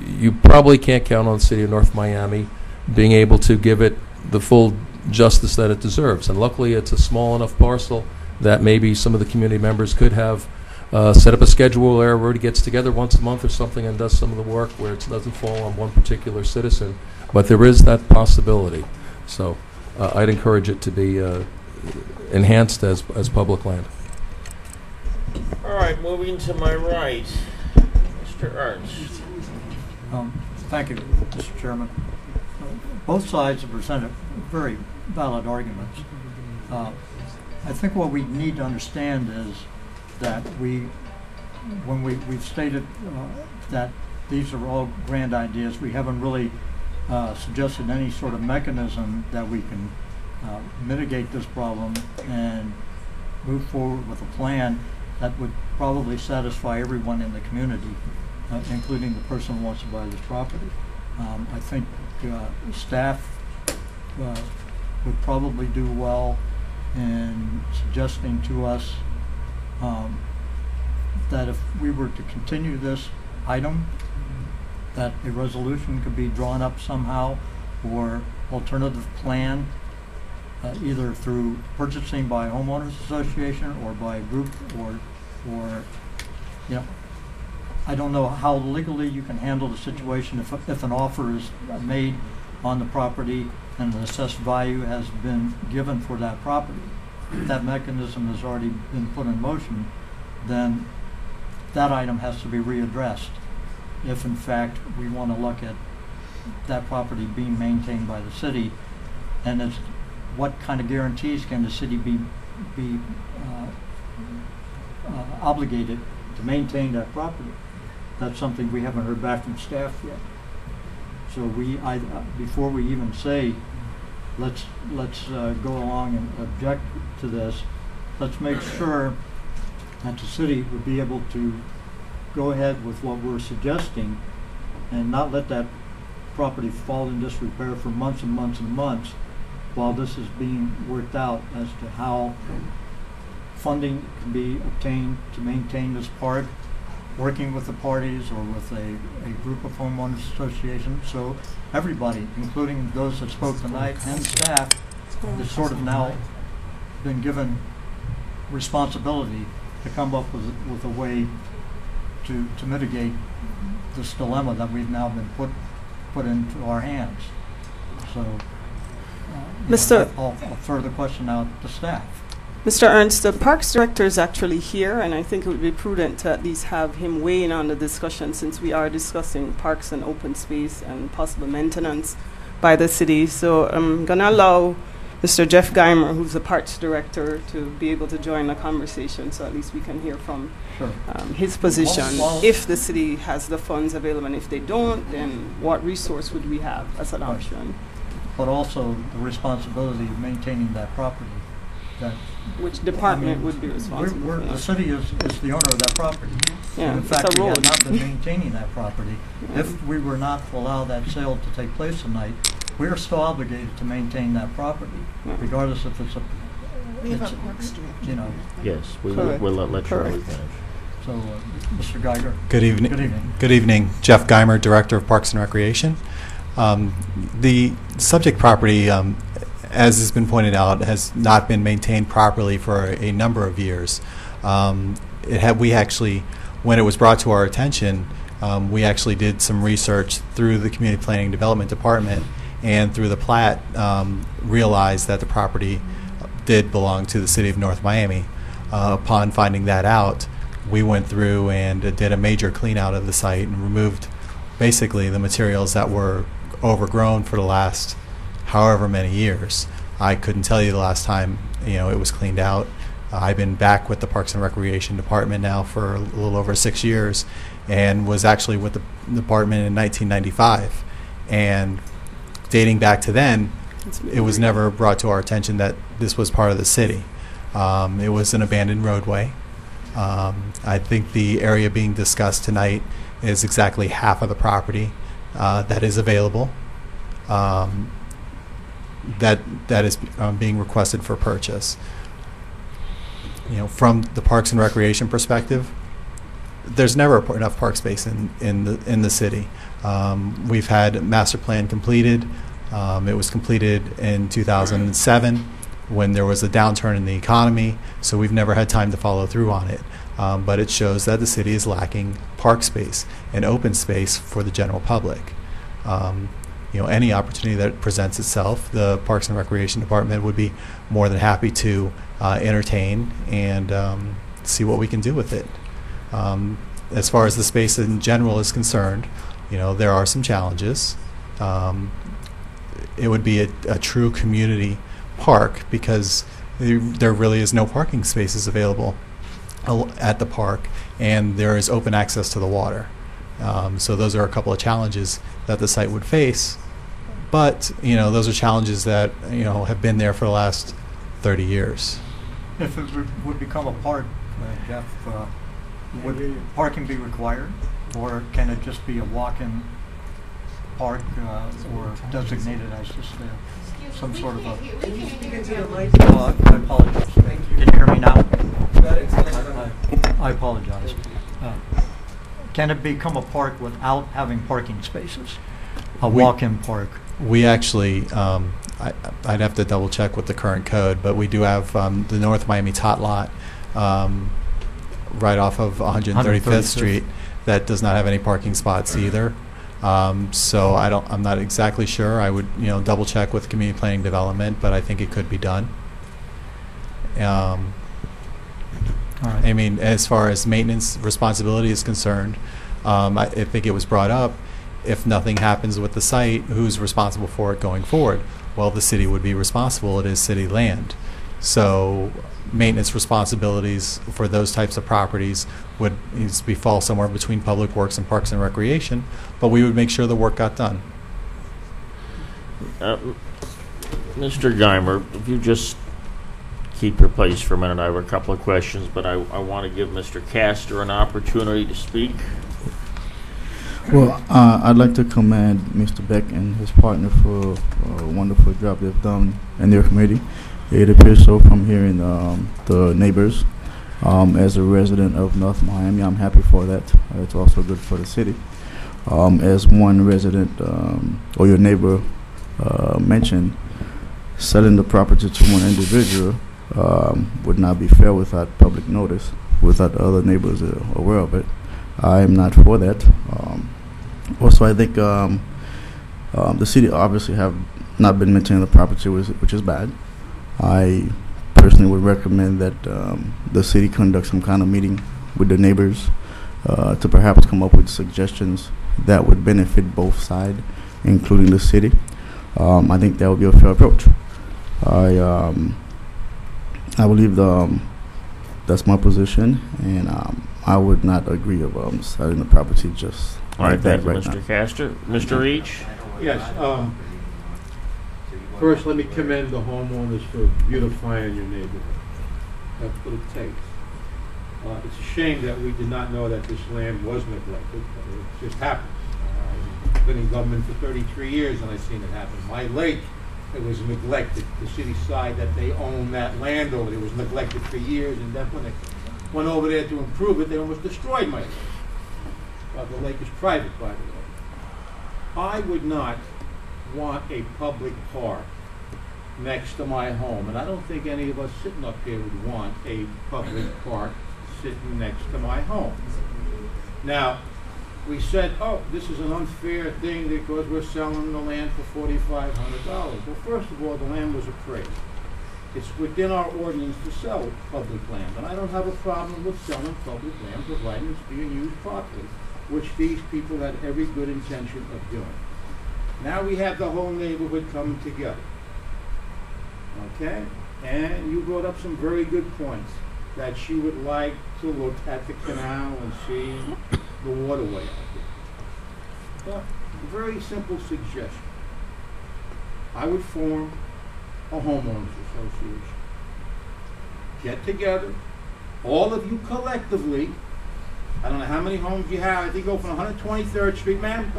you probably can't count on the City of North Miami being able to give it the full justice that it deserves. And luckily, it's a small enough parcel that maybe some of the community members could have set up a schedule where everybody gets together once a month or something and does some of the work where it doesn't fall on one particular citizen. But there is that possibility. So I'd encourage it to be enhanced as public land. All right, moving to my right, Mr. Ernst. Thank you, Mr. Chairman. Both sides have presented very valid arguments. I think what we need to understand is that when we've stated that these are all grand ideas, we haven't really suggested any sort of mechanism that we can mitigate this problem and move forward with a plan that would probably satisfy everyone in the community, including the person who wants to buy this property. I think staff would probably do well in suggesting to us that if we were to continue this item, that a resolution could be drawn up somehow, or alternative plan, either through purchasing by homeowners association or by a group, or I don't know how legally you can handle the situation if an offer is made on the property and an assessed value has been given for that property. If that mechanism has already been put in motion, then that item has to be readdressed. If in fact we want to look at that property being maintained by the city, and it's what kind of guarantees can the city be obligated to maintain that property? That's something we haven't heard back from staff yet. So before we even say let's go along and object to this, let's make sure that the city would be able to go ahead with what we're suggesting and not let that property fall in disrepair for months and months and months while this is being worked out as to how funding can be obtained to maintain this park, working with the parties or with a group of homeowners association. So everybody, including those that spoke tonight and staff, has sort of now been given responsibility to come up with a way to mitigate this dilemma that we've now been put into our hands. So I'll further question out to staff. Mr. Ernst, the Parks Director is actually here, and I think it would be prudent to at least have him weigh in on the discussion, since we are discussing parks and open space and possible maintenance by the city. So I'm going to allow Mr. Jeff Geimer, who's the Parks Director, to be able to join the conversation, so at least we can hear from his position. If the city has the funds available, and if they don't, then what resource would we have as an option? But also the responsibility of maintaining that property. Which department would be responsible? The city is the owner of that property. Yeah, in fact, we have not been maintaining that property. Yeah. If we were not to allow that sale to take place tonight, we are still obligated to maintain that property, regardless if it's Yes, we'll let Shirley finish. So, Mr. Geiger. Good evening. Good evening. Good evening. Jeff Geimer, Director of Parks and Recreation. The subject property, as has been pointed out, has not been maintained properly for a number of years. We actually, when it was brought to our attention, we actually did some research through the Community Planning and Development Department and through the plat, realized that the property did belong to the city of North Miami. Upon finding that out, we went through and did a major clean out of the site and removed basically the materials that were overgrown for the last however many years. I couldn't tell you the last time it was cleaned out. I've been back with the Parks and Recreation Department now for a little over 6 years, and was actually with the department in 1995. And dating back to then, it was never brought to our attention that this was part of the city. It was an abandoned roadway. I think the area being discussed tonight is exactly half of the property that is available. That is being requested for purchase. From the Parks and Recreation perspective, there's never enough park space in the city. We've had a master plan completed. It was completed in 2007 when there was a downturn in the economy, so we've never had time to follow through on it. But it shows that the city is lacking park space and open space for the general public. Any opportunity that presents itself, the Parks and Recreation Department would be more than happy to entertain and see what we can do with it. As far as the space in general is concerned, there are some challenges. It would be a true community park because there really is no parking spaces available at the park, and there is open access to the water. So those are a couple of challenges that the site would face. But those are challenges that have been there for the last 30 years. If it would become a park, Jeff, would parking be required, or can it just be a walk-in park or designated as just some sort of a... I apologize. Can you hear me now? I apologize. Can it become a park without having parking spaces? A walk-in park? We actually, I'd have to double check with the current code, but we do have the North Miami Tot Lot right off of 135th Street that does not have any parking spots either. So I'm not exactly sure. I would double check with community planning development, but I think it could be done. All right. I mean, as far as maintenance responsibility is concerned, I think it was brought up, if nothing happens with the site, who's responsible for it going forward? Well, the city would be responsible. It is city land. So maintenance responsibilities for those types of properties would fall somewhere between Public Works and Parks and Recreation, but we would make sure the work got done. Mr. Geimer, if you just keep your place for a minute, I have a couple of questions, but I want to give Mr. Castor an opportunity to speak. Well, I'd like to commend Mr. Beck and his partner for a wonderful job they've done in their committee. It appears so from hearing the neighbors. As a resident of North Miami, I'm happy for that. It's also good for the city. As one resident or your neighbor mentioned, selling the property to one individual would not be fair without public notice, without the other neighbors aware of it. I am not for that. Also, I think the city obviously have not been maintaining the property, which is bad. I personally would recommend that the city conduct some kind of meeting with the neighbors to perhaps come up with suggestions that would benefit both sides, including the city. I think that would be a fair approach. I believe that's my position, and I would not agree of selling the property just All right, like that thank you, right Mr. now. Castor. Mr. Reach? Yes. First, let me commend the homeowners for beautifying your neighborhood. That's what it takes. It's a shame that we did not know that this land was neglected. It just happened. I've been in government for 33 years and I've seen it happen. My lake, it was neglected. The city side that they own that land over there was neglected for years, and then when they went over there to improve it, they almost destroyed my lake. The lake is private, by the way. I would not want a public park next to my home, and I don't think any of us sitting up here would want a public park sitting next to my home. Now, we said, oh, this is an unfair thing because we're selling the land for $4,500. Well, first of all, the land was appraised. It's within our ordinance to sell public land, and I don't have a problem with selling public land, providing it's being used properly, which these people had every good intention of doing. Now we have the whole neighborhood coming together. Okay? And you brought up some very good points, that she would like to look at the canal and see the waterway out there. But a very simple suggestion. I would form a homeowners association. Get together, all of you collectively. I don't know how many homes you have. I think you go from 123rd Street, ma'am.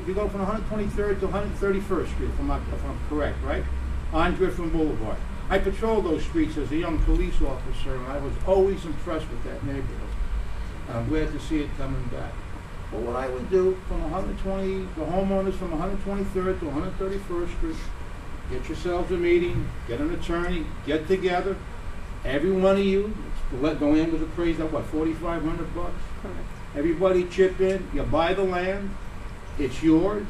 You go from 123rd to 131st Street, if I'm correct, right? On Griffin Boulevard. I patrolled those streets as a young police officer, and I was always impressed with that neighborhood. And I'm glad to see it coming back. But what I would do from the homeowners from 123rd to 131st Street, get yourselves a meeting, get an attorney, get together. Every one of you, the land was appraised at what, $4,500? Correct. Everybody chip in, you buy the land, it's yours.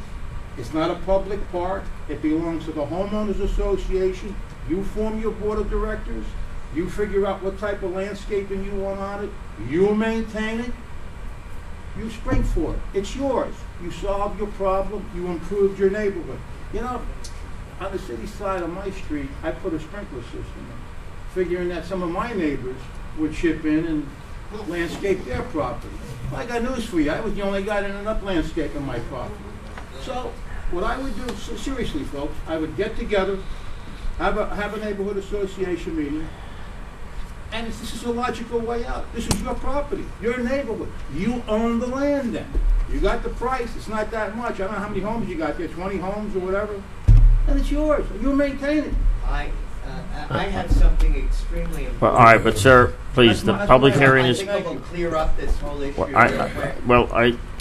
It's not a public park, it belongs to the homeowners association. You form your board of directors, you figure out what type of landscaping you want on it, you maintain it, you spring for it. It's yours. You solved your problem, you improved your neighborhood. You know, on the city side of my street, I put a sprinkler system in, figuring that some of my neighbors would chip in and landscape their property. I got news for you, I was the only guy that ended up landscaping my property. So, what I would do, seriously folks, I would get together, have a neighborhood association meeting, and this is a logical way out. This is your property, your neighborhood. You own the land then. You got the price, it's not that much. I don't know how many homes you got there, 20 homes or whatever. And it's yours, you maintain it. I have something extremely important. Well, all right, but sir, please, the public hearing is... I think I will clear up this whole issue Well,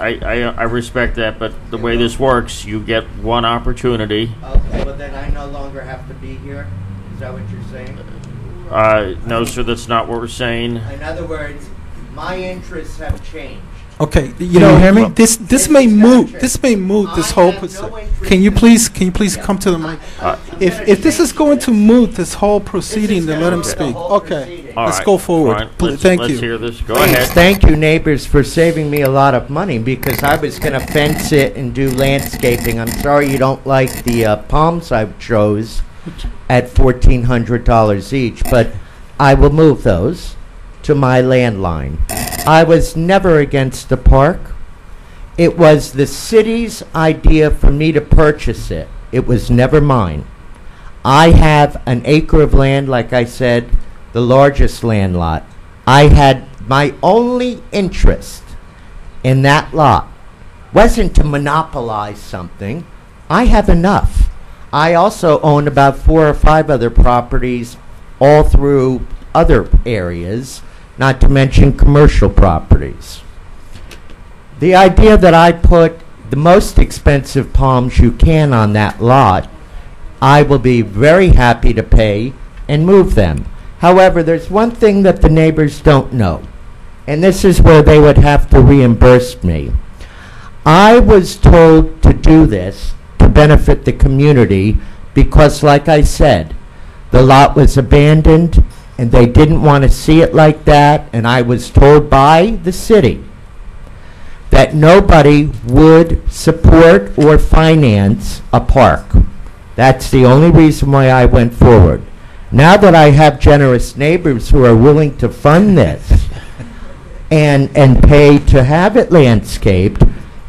I respect that, but the way this works, you get one opportunity. Okay, well then I no longer have to be here? Is that what you're saying? No, sir, that's not what we're saying. In other words, my interests have changed. Okay, you hear me? This may move this whole. Can you please come to the mic? If this is going to move this whole proceeding, then let him speak. Okay, let's go forward. Thank you. Let's hear this. Go ahead. Thank you, neighbors, for saving me a lot of money because I was going to fence it and do landscaping. I'm sorry you don't like the palms I chose at $1,400 each, but I will move those to my landline. I was never against the park. It was the city's idea for me to purchase it. It was never mine. I have an acre of land, like I said, the largest land lot. I had my only interest in that lot wasn't to monopolize something. I have enough. I also own about 4 or 5 other properties all through other areas, not to mention commercial properties. The idea that I put the most expensive palms you can on that lot, I will be very happy to pay and move them. However, there's one thing that the neighbors don't know, and this is where they would have to reimburse me. I was told to do this to benefit the community because, like I said, the lot was abandoned and they didn't want to see it like that, and I was told by the city that nobody would support or finance a park. That's the only reason why I went forward. Now that I have generous neighbors who are willing to fund this and pay to have it landscaped,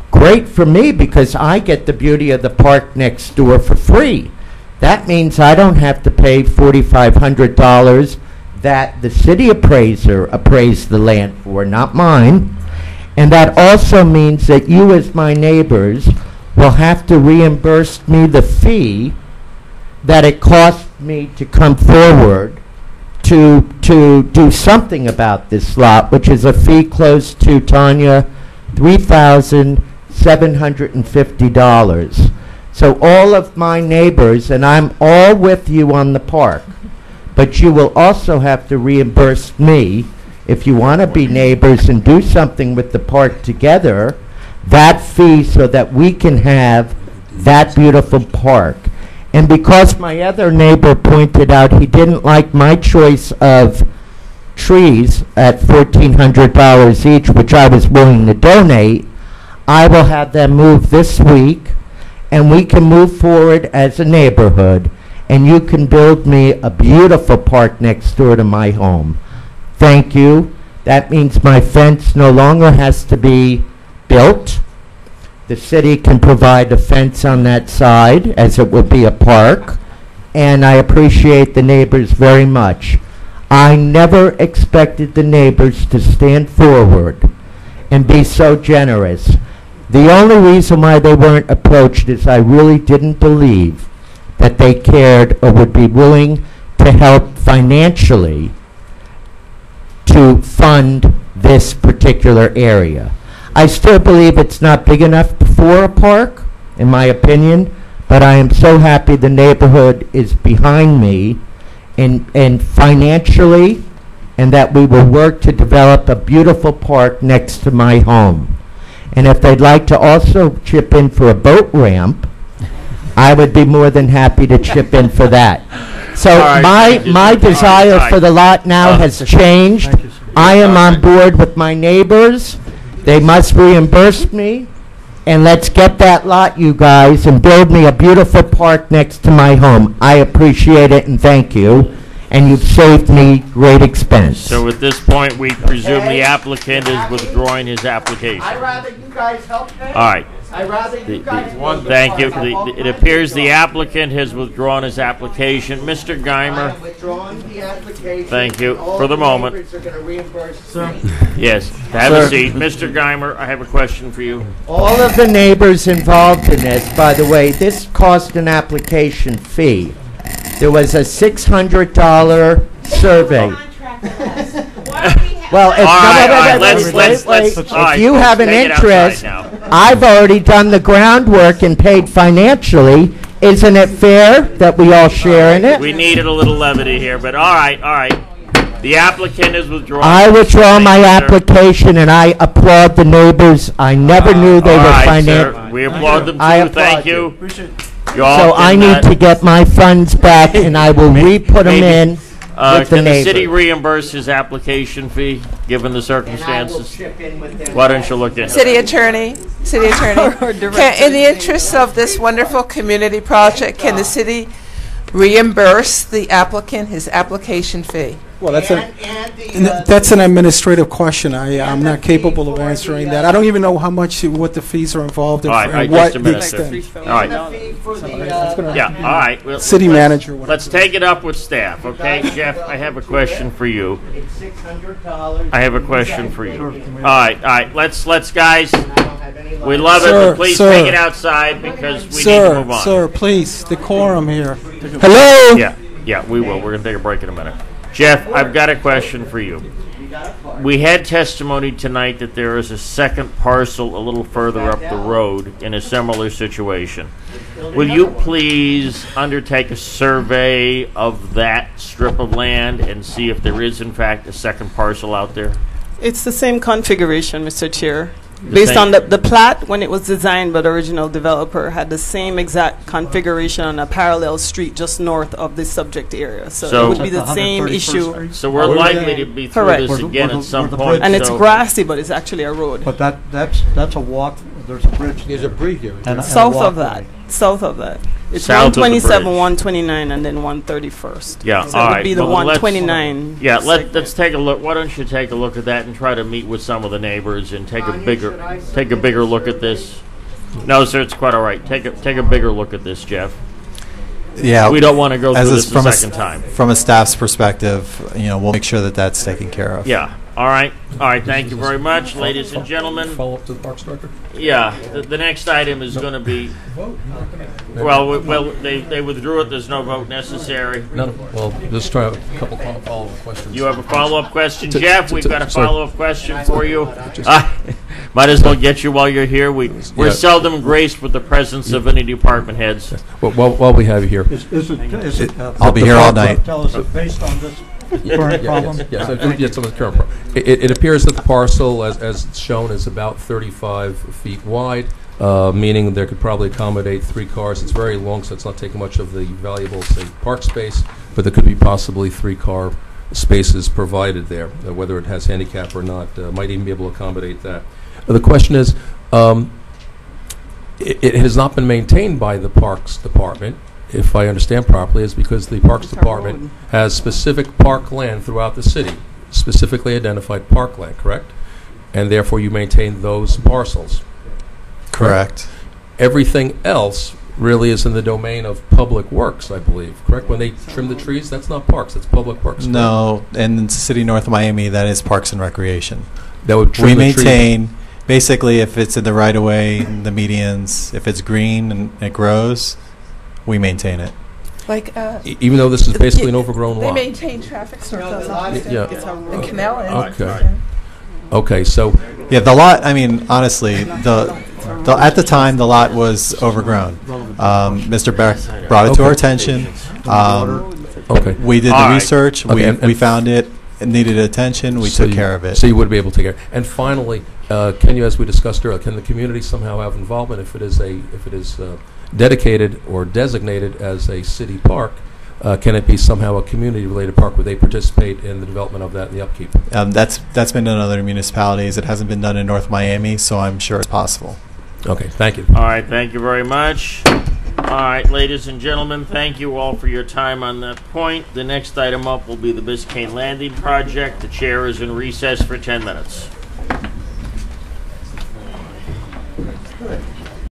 great for me because I get the beauty of the park next door for free. That means I don't have to pay $4,500 that the city appraiser appraised the land for, not mine. And that also means that you as my neighbors will have to reimburse me the fee that it cost me to come forward to do something about this lot, which is a fee close to, Tanya, $3,750. So all of my neighbors, and I'm all with you on the park, but you will also have to reimburse me if you want to be neighbors and do something with the park together, that fee so that we can have that beautiful park. And because my other neighbor pointed out he didn't like my choice of trees at $1,400 each, which I was willing to donate, I will have them move this week, and we can move forward as a neighborhood, and you can build me a beautiful park next door to my home. Thank you. That means my fence no longer has to be built. The city can provide a fence on that side, as it would be a park, and I appreciate the neighbors very much. I never expected the neighbors to stand forward and be so generous. The only reason why they weren't approached is I really didn't believe that they cared or would be willing to help financially to fund this particular area. I still believe it's not big enough for a park, in my opinion, but I am so happy the neighborhood is behind me and financially, and that we will work to develop a beautiful park next to my home. And if they'd like to also chip in for a boat ramp, I would be more than happy to chip in for that. So All right, my desire all right. for the lot now has changed. I am on board with my neighbors. They must reimburse me, and let's get that lot, you guys, and build me a beautiful park next to my home. I appreciate it, and thank you, and you've saved me great expense. So at this point, we presume the applicant is withdrawing his application. I'd rather you guys help me. All right. I'd rather you guys build the Thank you. park. It appears the applicant has withdrawn his application. Mr. I Geimer, am withdrawing the application. Thank you All for the moment. neighbors are gonna reimburse me. yes, have a seat. Mr. Geimer, I have a question for you. All of the neighbors involved in this, by the way, this cost an application fee. There was a $600 survey. Well, if, if you have an interest, I've already done the groundwork and paid financially. Isn't it fair that we all share in it? We needed a little levity here, but all right, all right. The applicant is withdrawn. I withdraw my application, and I applaud the neighbors. I never knew they All were right, financial. sir. We applaud them too. I applaud Thank you. You all So I can, need to get my funds back, and I will re-put them in with the can the city neighbors. reimburse his application fee, given the circumstances? Why don't you look into City it? attorney, Or director. in the interest of this wonderful community project, can the city reimburse the applicant his application fee? Well, that's an administrative question. I'm not capable of answering that. I don't even know what the fees are involved in. All right, and just a what minute, the sir. All right. Yeah, all right. Well, City manager. Let's take it up with staff, okay? Jeff, I have a question for you. It's $600. I have a question for you. All right. Let's guys. We love it, Sir, but please sir. take it outside because we need to move on. Sir, please, decorum here. Hello? Yeah, we will. We're going to take a break in a minute. Jeff, I've got a question for you. We had testimony tonight that there is a second parcel a little further up the road in a similar situation. Will you please undertake a survey of that strip of land and see if there is, in fact, a second parcel out there? It's the same configuration, Mr. Chair. Based on the plat, when it was designed by the original developer, had the same exact configuration on a parallel street just north of the subject area. So it would be the same issue. So we're likely to be through Correct. this again at some point. And it's so- grassy, but it's actually a road. But that's a walk, there's a bridge. There's a bridge there. And a South of walkway. that. South of that. It's South of the 127, bridge. 129, and then 131st. Yeah, So all it would right. be the Well, let's- 129. Yeah, let's take a look. Why don't you take a look at that and try to meet with some of the neighbors and take a bigger look at this? No, sir, it's quite all right. Take a bigger look at this, Jeff. Yeah, We don't want to go as through is this from a a second time. From a staff's perspective, we'll make sure that that's taken care of. Yeah. All right. Thank you very much, ladies and gentlemen. Follow up to the Parks Director? Yeah. The next item is going to be. Well, they withdrew it. There's no vote necessary. No. Well, just try a couple follow-up questions. You have a follow-up question, To- Jeff? to- We've to- got a sorry. follow-up question for you. Might as well get you while you're here. We're Yeah. seldom graced with the presence of any department heads. Well, while we have you here. Is it, I'll be here all night. Tell us, based on this current problem? Yes, some of the current problem. It appears that the parcel, as shown, is about 35 feet wide. meaning there could probably accommodate 3 cars. It's very long, so it's not taking much of the valuable, say, park space, but there could be possibly 3-car spaces provided there, whether it has handicap or not. Might even be able to accommodate that. The question is, it has not been maintained by the Parks Department, if I understand properly, is because the Parks Department has specific park land throughout the city, specifically identified park land, correct? And therefore you maintain those parcels. Correct. Everything else really is in the domain of public works, I believe, correct? When they trim the trees, that's not parks, that's public works. Correct? No, in the city of North Miami, that is Parks and Recreation. That would trim We the trees. maintain, basically, if it's in the right-of-way, the medians, if it's green and it grows, we maintain it. Like, Even though this is basically an overgrown they lot. maintain traffic circles Yeah. and canal ends. Okay. Okay, so Yeah, the lot, I mean, honestly, at the time, the lot was overgrown. Mr. Beck brought it to our attention. Okay. We did All the right. research. Okay, We found it. It needed attention. We took care of it. So you would be able to take care. And finally, can you, as we discussed earlier, can the community somehow have involvement if it is dedicated or designated as a city park? Can it be somehow a community-related park where they participate in the development of that and the upkeep? That's been done in other municipalities. It hasn't been done in North Miami, so I'm sure it's possible. Okay, thank you. All right, thank you very much. All right, ladies and gentlemen, thank you all for your time on that point. The next item up will be the Biscayne Landing project. The chair is in recess for 10 minutes.